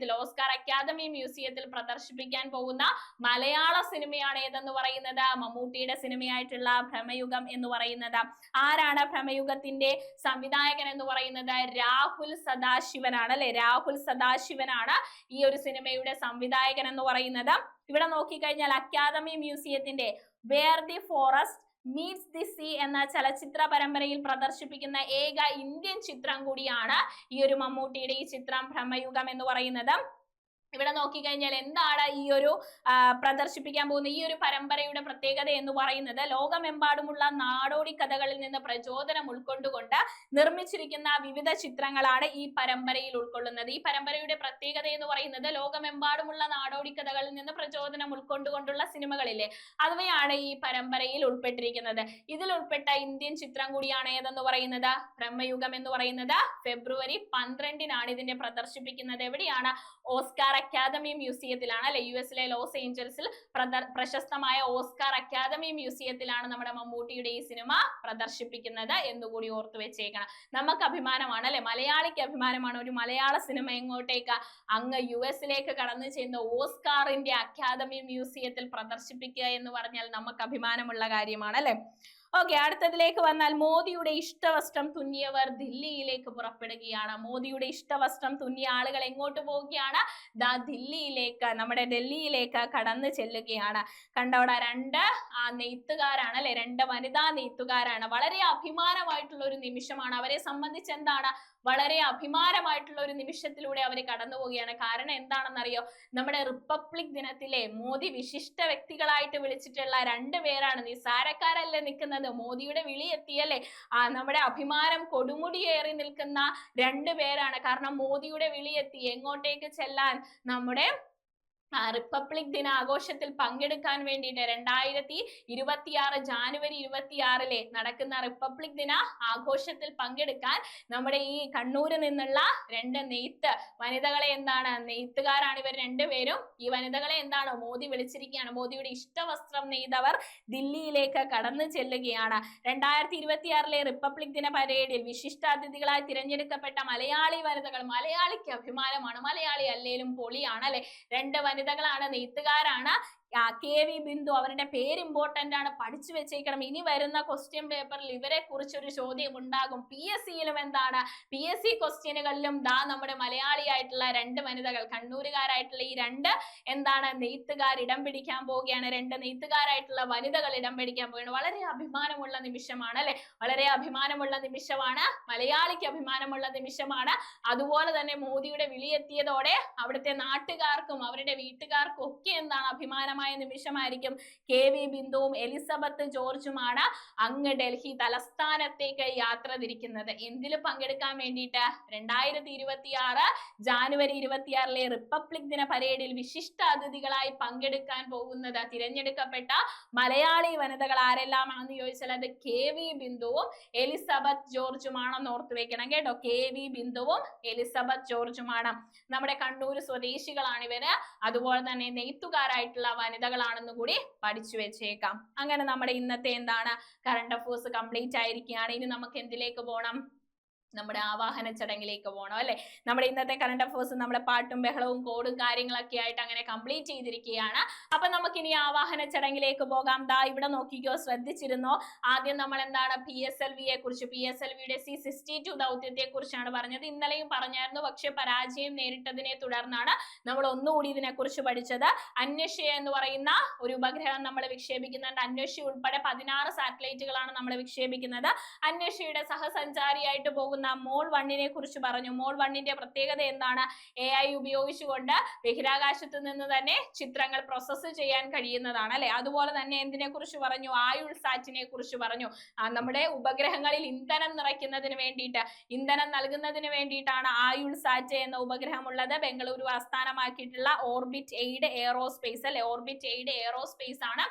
അക്കാദമി മ്യൂസിയത്തിൽ പ്രദർശിപ്പിക്കാൻ പോകുന്ന മലയാള സിനിമയാണ് ഏതെന്ന് പറയുന്നത്, മമ്മൂട്ടിയുടെ സിനിമയായിട്ടുള്ള ഭ്രമയുഗം എന്ന് പറയുന്നത്. ആരാണ് ഭ്രമയുഗത്തിന്റെ സംവിധായകൻ എന്ന് പറയുന്നത്, രാഹുൽ സദാശിവനാണ് അല്ലെ. രാഹുൽ സദാശിവനാണ് ഈ ഒരു സിനിമയുടെ സംവിധായകൻ എന്ന് പറയുന്നത്. ഇവിടെ നോക്കിക്കഴിഞ്ഞാൽ അക്കാദമി മ്യൂസിയത്തിന്റെ where the forest meets the sea എന്ന ചലച്ചിത്ര പരമ്പരയിൽ പ്രദർശിപ്പിക്കുന്ന ഏക ഇന്ത്യൻ ചിത്രം കൂടിയാണ് ഈ ഒരു മമ്മൂട്ടിയുടെ ഈ ചിത്രം ഭ്രമയുഗം എന്ന് പറയുന്നത്. ഇവിടെ നോക്കിക്കഴിഞ്ഞാൽ എന്താണ് ഈ ഒരു പ്രദർശിപ്പിക്കാൻ പോകുന്ന ഈ ഒരു പരമ്പരയുടെ പ്രത്യേകത എന്ന് പറയുന്നത്, ലോകമെമ്പാടുമുള്ള നാടോടി കഥകളിൽ നിന്ന് പ്രചോദനം ഉൾക്കൊണ്ടുകൊണ്ട് നിർമ്മിച്ചിരിക്കുന്ന വിവിധ ചിത്രങ്ങളാണ് ഈ പരമ്പരയിൽ ഉൾക്കൊള്ളുന്നത്. ഈ പരമ്പരയുടെ പ്രത്യേകത എന്ന് പറയുന്നത് ലോകമെമ്പാടുമുള്ള നാടോടി കഥകളിൽ നിന്ന് പ്രചോദനം ഉൾക്കൊണ്ടുകൊണ്ടുള്ള സിനിമകളില്ലേ, അവയാണ് ഈ പരമ്പരയിൽ ഉൾപ്പെട്ടിരിക്കുന്നത്. ഇതിൽ ഉൾപ്പെട്ട ഇന്ത്യൻ ചിത്രം കൂടിയാണ് ഏതെന്ന് പറയുന്നത്, ബ്രഹ്മയുഗം എന്ന് പറയുന്നത്. ഫെബ്രുവരി 12-നാണ് ഇതിനെ പ്രദർശിപ്പിക്കുന്നത്. എവിടെയാണ്? ഓസ്കാർ അക്കാദമി മ്യൂസിയത്തിലാണ് അല്ലെ, US-ലെ ലോസ് ഏഞ്ചൽസിൽ പ്രശസ്തമായ ഓസ്കാർ അക്കാദമി മ്യൂസിയത്തിലാണ് നമ്മുടെ മമ്മൂട്ടിയുടെ ഈ സിനിമ പ്രദർശിപ്പിക്കുന്നത് എന്നുകൂടി ഓർത്തു വെച്ചേക്കണം. നമുക്ക് അഭിമാനമാണ് അല്ലെ, മലയാളിക്ക് അഭിമാനമാണ് ഒരു മലയാള സിനിമ എങ്ങോട്ടേക്ക് അങ്ങ് US-ലേക്ക് കടന്നു ചെയ്യുന്ന ഓസ്കാറിന്റെ അക്കാദമി മ്യൂസിയത്തിൽ പ്രദർശിപ്പിക്കുക എന്ന് പറഞ്ഞാൽ നമുക്ക് അഭിമാനമുള്ള കാര്യമാണ് അല്ലെ. ഓക്കെ, അടുത്തതിലേക്ക് വന്നാൽ മോദിയുടെ ഇഷ്ടവസ്ത്രം തുന്നിയവർ ദില്ലിയിലേക്ക് പുറപ്പെടുകയാണ്. മോദിയുടെ ഇഷ്ടവസ്ത്രം തുന്നിയ ആളുകൾ എങ്ങോട്ട് പോവുകയാണ്? ദാ ദില്ലിയിലേക്ക്, നമ്മുടെ ഡൽഹിയിലേക്ക് കടന്നു ചെല്ലുകയാണ്. കണ്ടോടാ, രണ്ട് നെയ്ത്തുകാരാണ് അല്ലെ, രണ്ട് വനിതാ നെയ്ത്തുകാരാണ്. വളരെ അഭിമാനമായിട്ടുള്ള ഒരു നിമിഷമാണ്. അവരെ സംബന്ധിച്ച് എന്താണ്, വളരെ അഭിമാനമായിട്ടുള്ള ഒരു നിമിഷത്തിലൂടെ അവർ കടന്നു പോവുകയാണ്. കാരണം എന്താണെന്നറിയോ, നമ്മുടെ റിപ്പബ്ലിക് ദിനത്തിലെ മോദി വിശിഷ്ട വ്യക്തികളായിട്ട് വിളിച്ചിട്ടുള്ള 2 പേരാണ്. നിസാരക്കാരല്ലേ നിൽക്കുന്നത്, മോദിയുടെ വിളി എത്തിയല്ലേ, നമ്മുടെ അഭിമാനം കൊടുമുടിയേറി നിൽക്കുന്ന 2 പേരാണ്. കാരണം മോദിയുടെ വിളി എത്തി എങ്ങോട്ടേക്ക് ചെല്ലാൻ, നമ്മുടെ റിപ്പബ്ലിക് ദിന ആഘോഷത്തിൽ പങ്കെടുക്കാൻ വേണ്ടിയിട്ട് 2026 ജാനുവരി 26 നടക്കുന്ന റിപ്പബ്ലിക് ദിന ആഘോഷത്തിൽ പങ്കെടുക്കാൻ നമ്മുടെ ഈ കണ്ണൂരിൽ നിന്നുള്ള 2 നെയ്ത്ത് വനിതകളെ എന്താണ്, നെയ്ത്തുകാരാണ് ഇവർ 2 പേരും. ഈ വനിതകളെ എന്താണ് മോദി വിളിച്ചിരിക്കുകയാണ്. മോദിയുടെ ഇഷ്ടവസ്ത്രം നെയ്തവർ ദില്ലിയിലേക്ക് കടന്നു ചെല്ലുകയാണ്. 2026 റിപ്പബ്ലിക് ദിന പരേഡിൽ വിശിഷ്ടാതിഥികളായി തിരഞ്ഞെടുക്കപ്പെട്ട മലയാളി വനിതകൾ. മലയാളിക്ക് അഭിമാനമാണ്, മലയാളി അല്ലേലും പൊളിയാണ് അല്ലെ. 2 വനിതകളാണ്, നെയ്ത്തുകാരാണ്. KV ബിന്ദു, അവരുടെ പേര് ഇമ്പോർട്ടന്റ് ആണ്, പഠിച്ചു വെച്ചേക്കണം. ഇനി വരുന്ന ക്വസ്റ്റ്യൻ പേപ്പറിൽ ഇവരെ കുറിച്ചൊരു ചോദ്യം ഉണ്ടാകും. PSC-യിലും എന്താണ്, PSC ക്വസ്റ്റ്യനുകളിലും ദാ നമ്മുടെ മലയാളിയായിട്ടുള്ള 2 വനിതകൾ, കണ്ണൂരുകാരായിട്ടുള്ള ഈ 2 എന്താണ് നെയ്ത്തുകാർ ഇടം പിടിക്കാൻ പോവുകയാണ്. 2 നെയ്ത്തുകാരായിട്ടുള്ള വനിതകൾ ഇടം പിടിക്കാൻ പോവുകയാണ്. വളരെ അഭിമാനമുള്ള നിമിഷമാണ് അല്ലെ, വളരെ അഭിമാനമുള്ള നിമിഷമാണ്, മലയാളിക്ക് അഭിമാനമുള്ള നിമിഷമാണ്. അതുപോലെ തന്നെ മോദിയുടെ വിളിയെത്തിയതോടെ അവിടുത്തെ നാട്ടുകാർക്കും അവരുടെ വീട്ടുകാർക്കും ഒക്കെ എന്താണ് അഭിമാനമായ നിമിഷമായിരിക്കും. KV ബിന്ദുവും എലിസബത്ത് ജോർജുമാണ് അങ്ങ് ഡൽഹി തലസ്ഥാനത്തേക്ക് യാത്ര തിരിക്കുന്നത്. എന്തിൽ പങ്കെടുക്കാൻ വേണ്ടിയിട്ട്? 2026 ജാനുവരി 26 റിപ്പബ്ലിക് ദിന പരേഡിൽ വിശിഷ്ട അതിഥികളായി പങ്കെടുക്കാൻ പോകുന്നത് തിരഞ്ഞെടുക്കപ്പെട്ട മലയാളി വനിതകൾ ആരെല്ലാമാണെന്ന് ചോദിച്ചാൽ അത് KV ബിന്ദുവും എലിസബത്ത് ജോർജുമാണെന്ന് ഓർത്തു വെക്കണം കേട്ടോ. KV ബിന്ദുവും എലിസബത്ത് ജോർജുമാണ്. നമ്മുടെ കണ്ണൂർ സ്വദേശികളാണ് ഇവര്. അതുപോലെ തന്നെ നെയ്ത്തുകാരായിട്ടുള്ള വനിതകളാണെന്ന് കൂടി പഠിച്ചു വെച്ചേക്കാം. അങ്ങനെ നമ്മുടെ ഇന്നത്തെ എന്താണ് കറണ്ട് അഫയേഴ്സ് കംപ്ലീറ്റ് ആയിരിക്കുകയാണ്. ഇനി നമുക്ക് എന്തിലേക്ക് പോകണം? നമ്മുടെ ആവാഹന ചടങ്ങിലേക്ക് പോകണം അല്ലെ. നമ്മുടെ ഇന്നത്തെ കറണ്ട് അഫയേഴ്സ് നമ്മളെ പാട്ടും ബഹളവും കോഡും കാര്യങ്ങളൊക്കെ ആയിട്ട് അങ്ങനെ കംപ്ലീറ്റ് ചെയ്തിരിക്കുകയാണ്. അപ്പൊ നമുക്കിനി ആവാഹന ചടങ്ങിലേക്ക് പോകാം. ദാ ഇവിടെ നോക്കിക്കോ, ശ്രദ്ധിച്ചിരുന്നോ? ആദ്യം നമ്മൾ എന്താണ് PSLVയെ കുറിച്ച്, PSLVയുടെ C62 ദൗത്യത്തെ കുറിച്ചാണ് പറഞ്ഞത്. ഇന്നലെയും പറഞ്ഞായിരുന്നു, പക്ഷെ പരാജയം നേരിട്ടതിനെ തുടർന്നാണ് നമ്മൾ ഒന്നുകൂടി ഇതിനെ കുറിച്ച് പഠിച്ചത്. അന്വേഷയ എന്ന് പറയുന്ന ഒരു ഉപഗ്രഹം നമ്മൾ വിക്ഷേപിക്കുന്നുണ്ട്. അന്വേഷയ ഉൾപ്പെടെ 16 സാറ്റലൈറ്റുകളാണ് നമ്മൾ വിക്ഷേപിക്കുന്നത്. അന്വേഷയുടെ സഹസഞ്ചാരിയായിട്ട് പോകുന്ന മോൾ 1നെ കുറിച്ച് പറഞ്ഞു. മോൾ 1ന്റെ പ്രത്യേകത എന്താണ്? AI ഉപയോഗിച്ചുകൊണ്ട് ബഹിരാകാശത്ത് നിന്ന് തന്നെ ചിത്രങ്ങൾ പ്രോസസ്സ് ചെയ്യാൻ കഴിയുന്നതാണ് അല്ലെ. അതുപോലെ തന്നെ എന്തിനെ കുറിച്ച് പറഞ്ഞു? ആയുൾ സാറ്റിനെ കുറിച്ച് പറഞ്ഞു. നമ്മുടെ ഉപഗ്രഹങ്ങളിൽ ഇന്ധനം നിറയ്ക്കുന്നതിന് വേണ്ടിയിട്ട്, ഇന്ധനം നൽകുന്നതിന് വേണ്ടിയിട്ടാണ് ആയുൾ സാറ്റ് എന്ന ഉപഗ്രഹം ഉള്ളത്. ബംഗളൂരു ആസ്ഥാനമാക്കിയിട്ടുള്ള ഓർബിറ്റ് എയ്ഡ് എയറോസ്പേസ് അല്ലെ, ഓർബിറ്റ് എയ്ഡ് എയറോസ്പേസ് ആണ്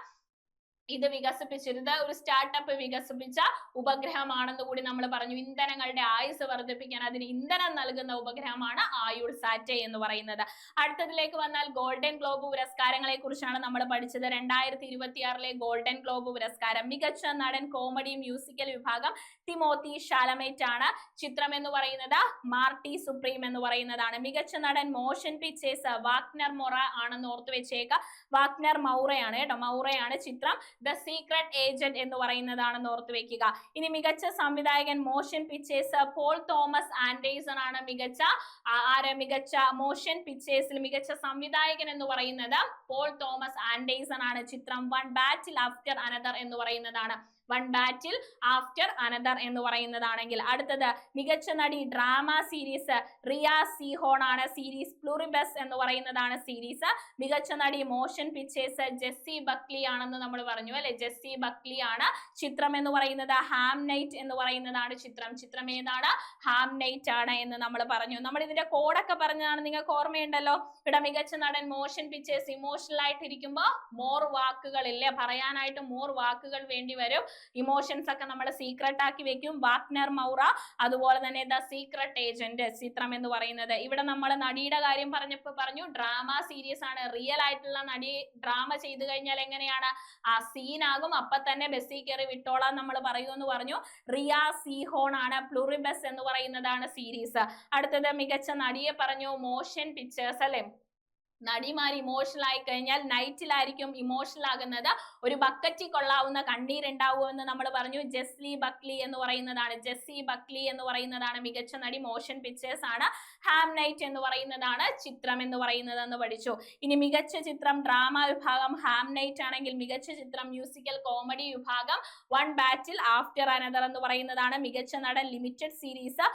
ഇത് വികസിപ്പിച്ചിരുന്നത്. ഒരു സ്റ്റാർട്ടപ്പ് വികസിപ്പിച്ച ഉപഗ്രഹമാണെന്ന് കൂടി നമ്മൾ പറഞ്ഞു. ഇന്ധനങ്ങളുടെ ആയുസ് വർദ്ധിപ്പിക്കാൻ അതിന് ഇന്ധനം നൽകുന്ന ഉപഗ്രഹമാണ് ആയുൾ സാറ്റ് എന്ന് പറയുന്നത്. അടുത്തതിലേക്ക് വന്നാൽ ഗോൾഡൻ ഗ്ലോബ് പുരസ്കാരങ്ങളെ കുറിച്ചാണ് നമ്മൾ പഠിച്ചത്. 2026 ഗോൾഡൻ ഗ്ലോബ് പുരസ്കാരം മികച്ച നടൻ കോമഡി മ്യൂസിക്കൽ വിഭാഗം തിമോത്തി ഷാലമേറ്റ് ആണ്. ചിത്രം എന്ന് പറയുന്നത് മാർട്ടി സുപ്രീം എന്ന് പറയുന്നതാണ്. മികച്ച നടൻ മോഷൻ പിക്ചേഴ്സ് വാഗ്നർ മൊറ ആണെന്ന് ഓർത്തു വെച്ചേക്ക. വാഗ്നർ മൗറയാണ് കേട്ടോ, മൗറയാണ് ചിത്രം. ദ സീക്രട്ട് ഏജന്റ് എന്ന് പറയുന്നതാണെന്ന് ഓർത്തു വെക്കുക. ഇനി മികച്ച സംവിധായകൻ motion pictures Paul Thomas Anderson ആണ്. മികച്ച മോഷൻ പിക്ചേഴ്സിൽ മികച്ച സംവിധായകൻ എന്ന് പറയുന്നത് പോൾ തോമസ് ആൻഡേഴ്സൺ ആണ്. ചിത്രം വൺ ബാറ്റിൽ ആഫ്റ്റർ അനദർ എന്ന് പറയുന്നതാണ്. വൺ ബാറ്റിൽ ആഫ്റ്റർ അനദർ എന്ന് പറയുന്നതാണെങ്കിൽ. അടുത്തത് മികച്ച നടി ഡ്രാമ സീരീസ് റിയ സീഹോൺ ആണ്. സീരീസ് പ്ലൂറിബസ് എന്ന് പറയുന്നതാണ് സീരീസ്. മികച്ച നടി മോഷൻ പിക്ചേഴ്സ് ജെസ്സി ബക്ലി ആണെന്ന് നമ്മൾ പറഞ്ഞു അല്ലെ, ജെസ്സി ബക്ലി ആണ്. ചിത്രം എന്ന് പറയുന്നത് ഹാം നൈറ്റ് എന്ന് പറയുന്നതാണ് ചിത്രം ഏതാണ്? ഹാം നൈറ്റ് ആണ് എന്ന് നമ്മൾ പറഞ്ഞു. നമ്മൾ ഇതിന്റെ കോഡൊക്കെ പറഞ്ഞതാണ്, നിങ്ങൾക്ക് ഓർമ്മയുണ്ടല്ലോ. ഇവിടെ മികച്ച നടൻ മോഷൻ പിക്ചേഴ്സ്, ഇമോഷണൽ ആയിട്ട് ഇരിക്കുമ്പോ മോർ വാക്കുകൾ ഇല്ലേ, പറയാനായിട്ട് മോർ വാക്കുകൾ വേണ്ടി വരും. ഇമോഷൻസ് ഒക്കെ നമ്മൾ സീക്രട്ട് ആക്കി വെക്കും. വാഗ്നർ മൗറ, അതുപോലെ തന്നെ ദ സീക്രട്ട് ഏജന്റ് ചിത്രം എന്ന് പറയുന്നത്. ഇവിടെ നമ്മൾ നടിയുടെ കാര്യം പറഞ്ഞപ്പോൾ പറഞ്ഞു ഡ്രാമ സീരീസ് ആണ്. റിയൽ ആയിട്ടുള്ള നടി ഡ്രാമ ചെയ്തു കഴിഞ്ഞാൽ എങ്ങനെയാണ്? ആ സീനാകും, അപ്പൊ തന്നെ ബസ്സിൽ കയറി വിട്ടോളാൻ നമ്മൾ പറയുമെന്ന് പറഞ്ഞു. റിയ സീഹോൺ ആണ്. പ്ലൂറിബസ് എന്ന് പറയുന്നതാണ് സീരീസ്. അടുത്തത് മികച്ച നടിയെ പറഞ്ഞു മോഷൻ പിക്ചേഴ്സ് അല്ലെ. നടിമാർ ഇമോഷണൽ ആയി കഴിഞ്ഞാൽ നൈറ്റിലായിരിക്കും ഇമോഷണൽ ആകുന്നത്. ഒരു ബക്കറ്റിൽ കൊള്ളാവുന്ന കണ്ണീരുണ്ടാവുമെന്ന് നമ്മൾ പറഞ്ഞു. ജെസ്സി ബക്ലി എന്ന് പറയുന്നതാണ്, ജെസ്സി ബക്ലി എന്ന് പറയുന്നതാണ് മികച്ച നടി. മോഷൻ പിക്ചേഴ്സ് ആണ്. ഹാം നൈറ്റ് എന്ന് പറയുന്നതാണ് ചിത്രം എന്ന് പറയുന്നത് എന്ന് പഠിച്ചു. ഇനി മികച്ച ചിത്രം ഡ്രാമ വിഭാഗം ഹാം നൈറ്റ് ആണെങ്കിൽ, മികച്ച ചിത്രം മ്യൂസിക്കൽ കോമഡി വിഭാഗം വൺ ബാറ്റിൽ ആഫ്റ്റർ അനദർ എന്ന് പറയുന്നതാണ്. മികച്ച നടൻ ലിമിറ്റഡ് സീരീസ്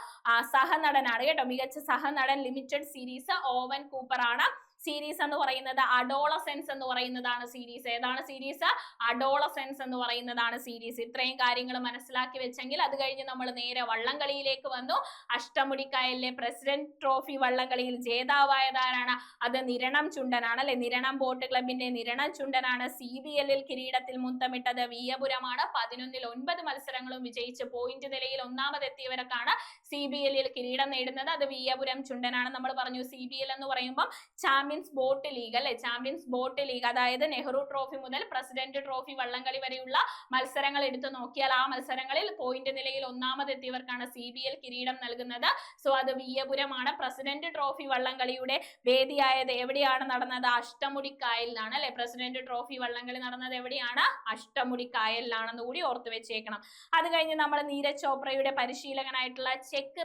സഹനടനാണ് കേട്ടോ. മികച്ച സഹനടൻ ലിമിറ്റഡ് സീരീസ് ഓവൻ കൂപ്പർ ആണ്. സീരീസ് എന്ന് പറയുന്നത് അഡോളസെൻസ് എന്ന് പറയുന്നതാണ് സീരീസ്. ഏതാണ് സീരീസ്? അഡോളസെൻസ് എന്ന് പറയുന്നതാണ് സീരീസ്. ഇത്രയും കാര്യങ്ങൾ മനസ്സിലാക്കി വെച്ചെങ്കിൽ അത് കഴിഞ്ഞ് നമ്മൾ നേരെ വള്ളംകളിയിലേക്ക് വന്നു. അഷ്ടമുടിക്കായലിലെ പ്രസിഡന്റ് ട്രോഫി വള്ളംകളിയിൽ ജേതാവായതാരാണ്? അത് നിരണം ചുണ്ടനാണ് അല്ലെ. നിരണം ബോട്ട് ക്ലബിന്റെ നിരണം ചുണ്ടനാണ്. CBL കിരീടത്തിൽ മുത്തമിട്ടത് വിയപുരമാണ്. 11ൽ 9 മത്സരങ്ങളും വിജയിച്ച് പോയിന്റ് നിലയിൽ ഒന്നാമതെത്തിയവർക്കാണ് CBL കിരീടം നേടുന്നത്. അത് വിയപുരം ചുണ്ടനാണ്. നമ്മൾ പറഞ്ഞു CBL എന്ന് പറയുമ്പോൾ ചാമ്പ്യൻസ് ബോട്ട് ലീഗ് അല്ലെ. ചാമ്പ്യൻസ് ബോട്ട് ലീഗ്, അതായത് നെഹ്റു ട്രോഫി മുതൽ പ്രസിഡന്റ് ട്രോഫി വള്ളംകളി വരെയുള്ള മത്സരങ്ങൾ എടുത്തു നോക്കിയാൽ ആ മത്സരങ്ങളിൽ പോയിന്റ് നിലയിൽ ഒന്നാമതെത്തിയവർക്കാണ് CBL കിരീടം നൽകുന്നത്. സോ അത് വിയപുരമാണ്. പ്രസിഡന്റ് ട്രോഫി വള്ളംകളിയുടെ വേദിയായത് എവിടെയാണ് നടന്നത്? അഷ്ടമുടിക്കായലിലാണ് അല്ലെ. പ്രസിഡന്റ് ട്രോഫി വള്ളംകളി നടന്നത് എവിടെയാണ്? അഷ്ടമുടിക്കായലിലാണെന്ന് കൂടി ഓർത്തു വെച്ചേക്കണം. അത് കഴിഞ്ഞ് നമ്മൾ നീരജ് ചോപ്രയുടെ പരിശീലകനായിട്ടുള്ള ചെക്ക്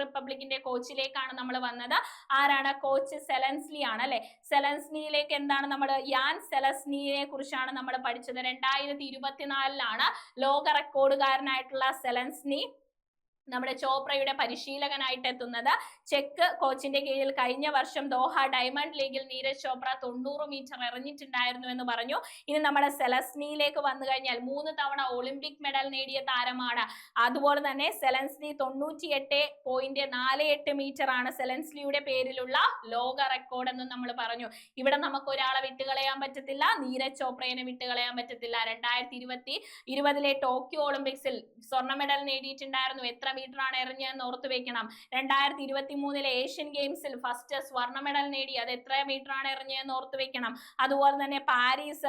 റിപ്പബ്ലിക്കിന്റെ കോച്ചിലേക്കാണ് നമ്മൾ വന്നത്. ആരാണ് കോച്ച്? സെലൻസ്ലി ആണ് അല്ലെ. സെലൻസ്ലിയിലേക്ക് എന്താണ് നമ്മൾ? യാൻ സെലസ്നിയെ കുറിച്ചാണ് നമ്മൾ പഠിച്ചത്. 2024 ലോക റെക്കോർഡുകാരനായിട്ടുള്ള സെലൻസ്നി നമ്മുടെ ചോപ്രയുടെ പരിശീലകനായിട്ട് എത്തുന്നത്. ചെക്ക് കോച്ചിന്റെ കീഴിൽ കഴിഞ്ഞ വർഷം ദോഹ ഡയമണ്ട് ലീഗിൽ നീരജ് ചോപ്ര 90 മീറ്റർ എറിഞ്ഞിട്ടുണ്ടായിരുന്നു എന്ന് പറഞ്ഞു. ഇനി നമ്മുടെ സെലസ്നിയിലേക്ക് വന്നു കഴിഞ്ഞാൽ 3 തവണ ഒളിമ്പിക് മെഡൽ നേടിയ താരമാണ്. അതുപോലെ തന്നെ സെലൻസ്ലി 98.48 മീറ്റർ ആണ് സെലൻസ്ലിയുടെ പേരിലുള്ള ലോക റെക്കോർഡ് എന്ന് നമ്മൾ പറഞ്ഞു. ഇവിടെ നമുക്ക് ഒരാളെ വിട്ടുകളയാൻ പറ്റത്തില്ല, നീരജ് ചോപ്രയെ വിട്ടുകളയാൻ പറ്റത്തില്ല. 2020 ടോക്കിയോ ഒളിമ്പിക്സിൽ സ്വർണ്ണ മെഡൽ നേടിയിട്ടുണ്ടായിരുന്നു. എത്ര മീറ്റർ ആണ് എറിഞ്ഞതെന്ന് ഓർത്തു വെക്കണം. 2023 ഏഷ്യൻ ഗെയിംസിൽ ഫസ്റ്റ് സ്വർണ്ണ മെഡൽ നേടി. അത് എത്ര മീറ്റർ ആണ് എറിഞ്ഞതെന്ന് ഓർത്തു വെക്കണം. അതുപോലെ തന്നെ പാരീസ്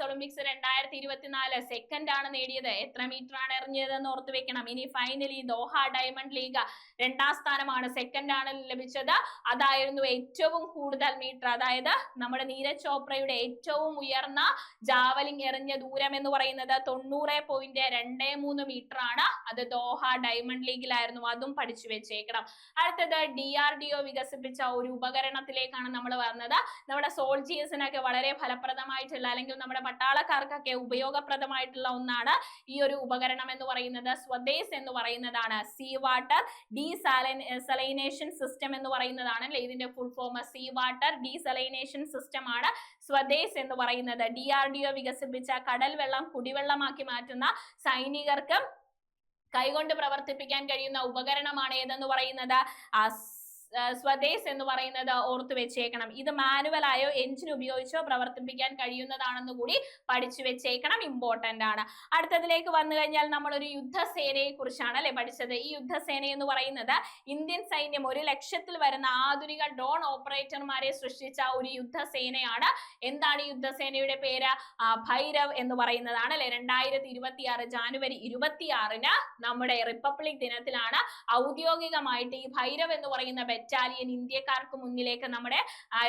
ഒളിമ്പിക്സ് 2024 സെക്കൻഡ് ആണ് നേടിയത്. എത്ര മീറ്റർ ആണ് എറിഞ്ഞതെന്ന് ഓർത്തു വെക്കണം. ഇനി ഫൈനലി ദോഹ ഡയമണ്ട് ലീഗ് 2ാം സ്ഥാനമാണ്, സെക്കൻഡ് ആണ് ലഭിച്ചത്. അതായിരുന്നു ഏറ്റവും കൂടുതൽ മീറ്റർ. അതായത് നമ്മുടെ നീരജ് ചോപ്രയുടെ ഏറ്റവും ഉയർന്ന ജാവലിംഗ് എറിഞ്ഞ ദൂരം എന്ന് പറയുന്നത് 90.23 മീറ്റർ ആണ്. അത് ദോഹ ഡയമണ്ട് ലീഗിലായിരുന്നു. അതും പഠിച്ചു വെച്ചേക്കണം. അടുത്തത് DRDO വികസിപ്പിച്ച ഒരു ഉപകരണത്തിലേക്കാണ് നമ്മൾ വന്നത്. നമ്മുടെ സോൾജിയേഴ്സിനൊക്കെ വളരെ ഫലപ്രദമായിട്ടുള്ള, അല്ലെങ്കിൽ നമ്മുടെ പട്ടാളക്കാർക്കൊക്കെ ഉപയോഗപ്രദമായിട്ടുള്ള ഒന്നാണ് ഈ ഒരു ഉപകരണം എന്ന് പറയുന്നത്. സ്വദേശ് എന്ന് പറയുന്നതാണ്. സീ വാട്ടർ ഡീസലൈനേഷൻ സിസ്റ്റം എന്ന് പറയുന്നതാണ് അല്ലെ ഇതിന്റെ full form. Sea water desalination system ആണ് സ്വദേശ് എന്ന് പറയുന്നത്. DRDO വികസിപ്പിച്ച കടൽ വെള്ളം കുടിവെള്ളമാക്കി മാറ്റുന്ന സൈനികർക്ക് കൈകൊണ്ട് പ്രവർത്തിപ്പിക്കാൻ കഴിയുന്ന ഉപകരണമാണ് ഏതെന്ന് പറയുന്നത്? സ്വദേശ് എന്ന് പറയുന്നത് ഓർത്തു വെച്ചേക്കണം. ഇത് മാനുവലായോ എഞ്ചിൻ ഉപയോഗിച്ചോ പ്രവർത്തിപ്പിക്കാൻ കഴിയുന്നതാണെന്ന് കൂടി പഠിച്ചു വെച്ചേക്കണം. ഇമ്പോർട്ടന്റ് ആണ്. അടുത്തതിലേക്ക് വന്നു കഴിഞ്ഞാൽ നമ്മൾ ഒരു യുദ്ധസേനയെ കുറിച്ചാണ് അല്ലെ പഠിച്ചത്. ഈ യുദ്ധസേന എന്ന് പറയുന്നത് ഇന്ത്യൻ സൈന്യം 1 ലക്ഷത്തിൽ വരുന്ന ആധുനിക ഡ്രോൺ ഓപ്പറേറ്റർമാരെ സൃഷ്ടിച്ച ഒരു യുദ്ധസേനയാണ്. എന്താണ് ഈ യുദ്ധസേനയുടെ പേര്? ഭൈരവ് എന്ന് പറയുന്നതാണ് അല്ലെ. 2026 ജാനുവരി 26 നമ്മുടെ റിപ്പബ്ലിക് ദിനത്തിലാണ് ഔദ്യോഗികമായിട്ട് ഈ ഭൈരവ് എന്ന് പറയുന്ന ബറ്റാലിയൻ ഇന്ത്യക്കാർക്ക് മുന്നിലേക്ക്, നമ്മുടെ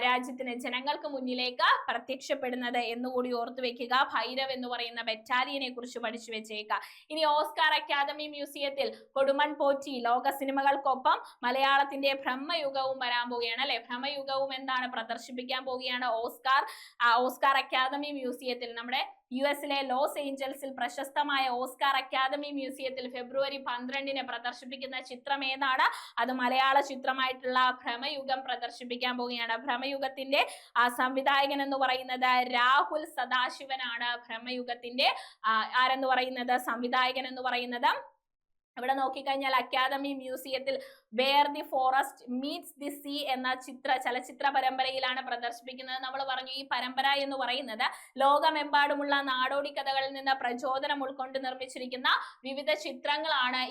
രാജ്യത്തിന് ജനങ്ങൾക്ക് മുന്നിലേക്ക് പ്രത്യക്ഷപ്പെടുന്നത് എന്നുകൂടി ഓർത്തു വെക്കുക. ഭൈരവ് എന്ന് പറയുന്ന ബറ്റാലിയനെ കുറിച്ച് പഠിച്ചു വെച്ചേക്കുക. ഇനി ഓസ്കാർ അക്കാദമി മ്യൂസിയത്തിൽ കൊടുമൺ പോറ്റി ലോക സിനിമകൾക്കൊപ്പം മലയാളത്തിന്റെ ബ്രഹ്മയുഗവും വരാൻ പോവുകയാണ് അല്ലെ. ബ്രഹ്മയുഗവും എന്താണ് പ്രദർശിപ്പിക്കാൻ പോവുകയാണ് ഓസ്കാർ അക്കാദമി മ്യൂസിയത്തിൽ. നമ്മുടെ US-ലെ ലോസ് ഏഞ്ചൽസിൽ പ്രശസ്തമായ ഓസ്കാർ അക്കാദമി മ്യൂസിയത്തിൽ ഫെബ്രുവരി 12-ന് പ്രദർശിപ്പിക്കുന്ന ചിത്രം ഏതാണ്? അത് മലയാള ചിത്രമായിട്ടുള്ള ഭ്രമയുഗം പ്രദർശിപ്പിക്കാൻ പോവുകയാണ്. ഭ്രമയുഗത്തിന്റെ സംവിധായകൻ എന്ന് പറയുന്നത് രാഹുൽ സദാശിവനാണ്. ഭ്രമയുഗത്തിന്റെ ആരെന്ന് പറയുന്നത് സംവിധായകൻ എന്ന് പറയുന്നത്. ഇവിടെ നോക്കിക്കഴിഞ്ഞാൽ അക്കാദമി മ്യൂസിയത്തിൽ where the forest meets the sea എന്ന ചലച്ചിത്ര പരമ്പരയിലാണ് പ്രദർശിപ്പിക്കുന്നത്. നമ്മൾ പറഞ്ഞു ഈ പരമ്പര എന്ന് പറയുന്നത് ലോകമെമ്പാടുമുള്ള നാടോടി കഥകളിൽ നിന്ന് പ്രചോദനം ഉൾക്കൊണ്ട് നിർമ്മിച്ചിരിക്കുന്ന വിവിധ ചിത്രങ്ങളാണ്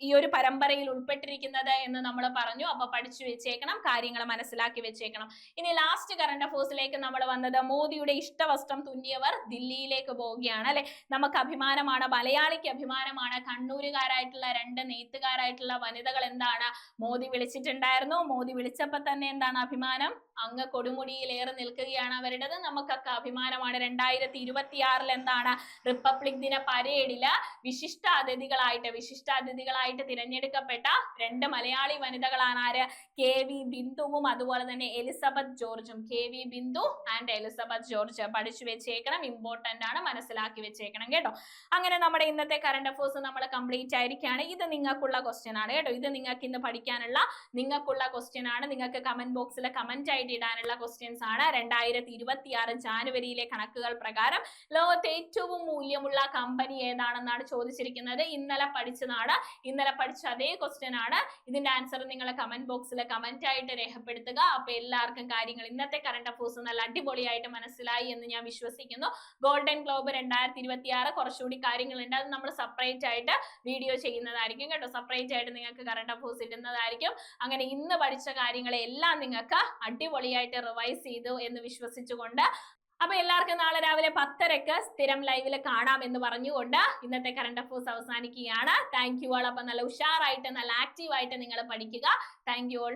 ഈ ഒരു പരമ്പരയിൽ ഉൾപ്പെട്ടിരിക്കുന്നത് എന്ന് നമ്മൾ പറഞ്ഞു. അപ്പൊ പഠിച്ചു വെച്ചേക്കണം, കാര്യങ്ങൾ മനസ്സിലാക്കി വെച്ചേക്കണം. ഇനി ലാസ്റ്റ് കറണ്ട് അഫേഴ്സിലേക്ക് നമ്മൾ വന്നത് മോദിയുടെ ഇഷ്ടവസ്ത്രം തുന്നിയവർ ദില്ലിയിലേക്ക് പോവുകയാണ് അല്ലെ. നമുക്ക് അഭിമാനമാണ്, മലയാളിക്ക് അഭിമാനമാണ്. കണ്ണൂരുകാരായിട്ടുള്ള 2 നെയ്ത്തുകാരായിട്ടുള്ള വനിതകൾ എന്താണ് മോദി വിളിച്ചിട്ടുണ്ടായിരുന്നു. മോദി വിളിച്ചപ്പോ തന്നെ എന്താണ് അഭിമാനം, അങ്ങ് കൊടുമുടിയിലേറെ നിൽക്കുകയാണ് അവരുടേത്. നമുക്കൊക്കെ അഭിമാനമാണ്. 2026 എന്താണ് റിപ്പബ്ലിക് ദിന പരേഡില് വിശിഷ്ടാതിഥികളായിട്ട് തിരഞ്ഞെടുക്കപ്പെട്ട 2 മലയാളി വനിതകളാണ് ആര്? KV ബിന്ദുവും അതുപോലെ തന്നെ എലിസബത്ത് ജോർജും. KV Bindu and Elizabeth George പഠിച്ചു വെച്ചേക്കണം, ഇമ്പോർട്ടന്റ് ആണ്, മനസ്സിലാക്കി വെച്ചേക്കണം കേട്ടോ. അങ്ങനെ നമ്മുടെ ഇന്നത്തെ കറണ്ട് അഫേഴ്സ് നമ്മൾ കംപ്ലീറ്റ് ആയിരിക്കുകയാണ്. ഇത് നിങ്ങൾക്കുള്ള ക്വസ്റ്റ്യൻ ആണ് കേട്ടോ. ഇത് നിങ്ങൾക്ക് ഇന്ന് പഠിക്കാനുള്ള നിങ്ങൾക്കുള്ള ക്വസ്റ്റ്യൻ ആണ്. നിങ്ങൾക്ക് കമന്റ് ബോക്സിൽ കമന്റ് ആയിട്ട് ഇടാനുള്ള ക്വസ്റ്റ്യൻസ് ആണ്. 2026 ജാനുവരിയിലെ കണക്കുകൾ പ്രകാരം ലോകത്തെ ഏറ്റവും മൂല്യമുള്ള കമ്പനി ഏതാണെന്നാണ് ചോദിച്ചിരിക്കുന്നത്. ഇന്നലെ പഠിച്ച അതേ ക്വസ്റ്റ്യൻ ആണ്. ഇതിന്റെ ആൻസർ നിങ്ങൾ കമന്റ് ബോക്സിൽ കമന്റ് ആയിട്ട് രേഖപ്പെടുത്തുക. അപ്പൊ എല്ലാവർക്കും കാര്യങ്ങൾ ഇന്നത്തെ കറണ്ട് അഫേഴ്സ് നല്ല അടിപൊളിയായിട്ട് മനസ്സിലായി എന്ന് ഞാൻ വിശ്വസിക്കുന്നു. ഗോൾഡൻ ഗ്ലോബ് 2026 കുറച്ചുകൂടി കാര്യങ്ങളുണ്ട്. അത് നമ്മൾ സെപ്പറേറ്റ് ആയിട്ട് വീഡിയോ ചെയ്യുന്നതായിരിക്കും കേട്ടോ. സെപ്പറേറ്റ് ആയിട്ട് നിങ്ങൾക്ക് കറണ്ട് അഫേഴ്സ് ഇടുന്നതായിരിക്കും. അങ്ങനെ ഇന്ന് പഠിച്ച കാര്യങ്ങളെല്ലാം നിങ്ങൾക്ക് അടിപൊളിയായിട്ട് റിവൈസ് ചെയ്തു എന്ന് വിശ്വസിച്ചുകൊണ്ട് അപ്പൊ എല്ലാവർക്കും നാളെ രാവിലെ 10:30 സ്ഥിരം ലൈവില് കാണാം എന്ന് പറഞ്ഞുകൊണ്ട് ഇന്നത്തെ കറണ്ട് അഫേഴ്സ് അവസാനിക്കുകയാണ്. Thank you all. അപ്പൊ നല്ല ഉഷാറായിട്ട് നല്ല ആക്റ്റീവായിട്ട് നിങ്ങൾ പഠിക്കുക. Thank you all.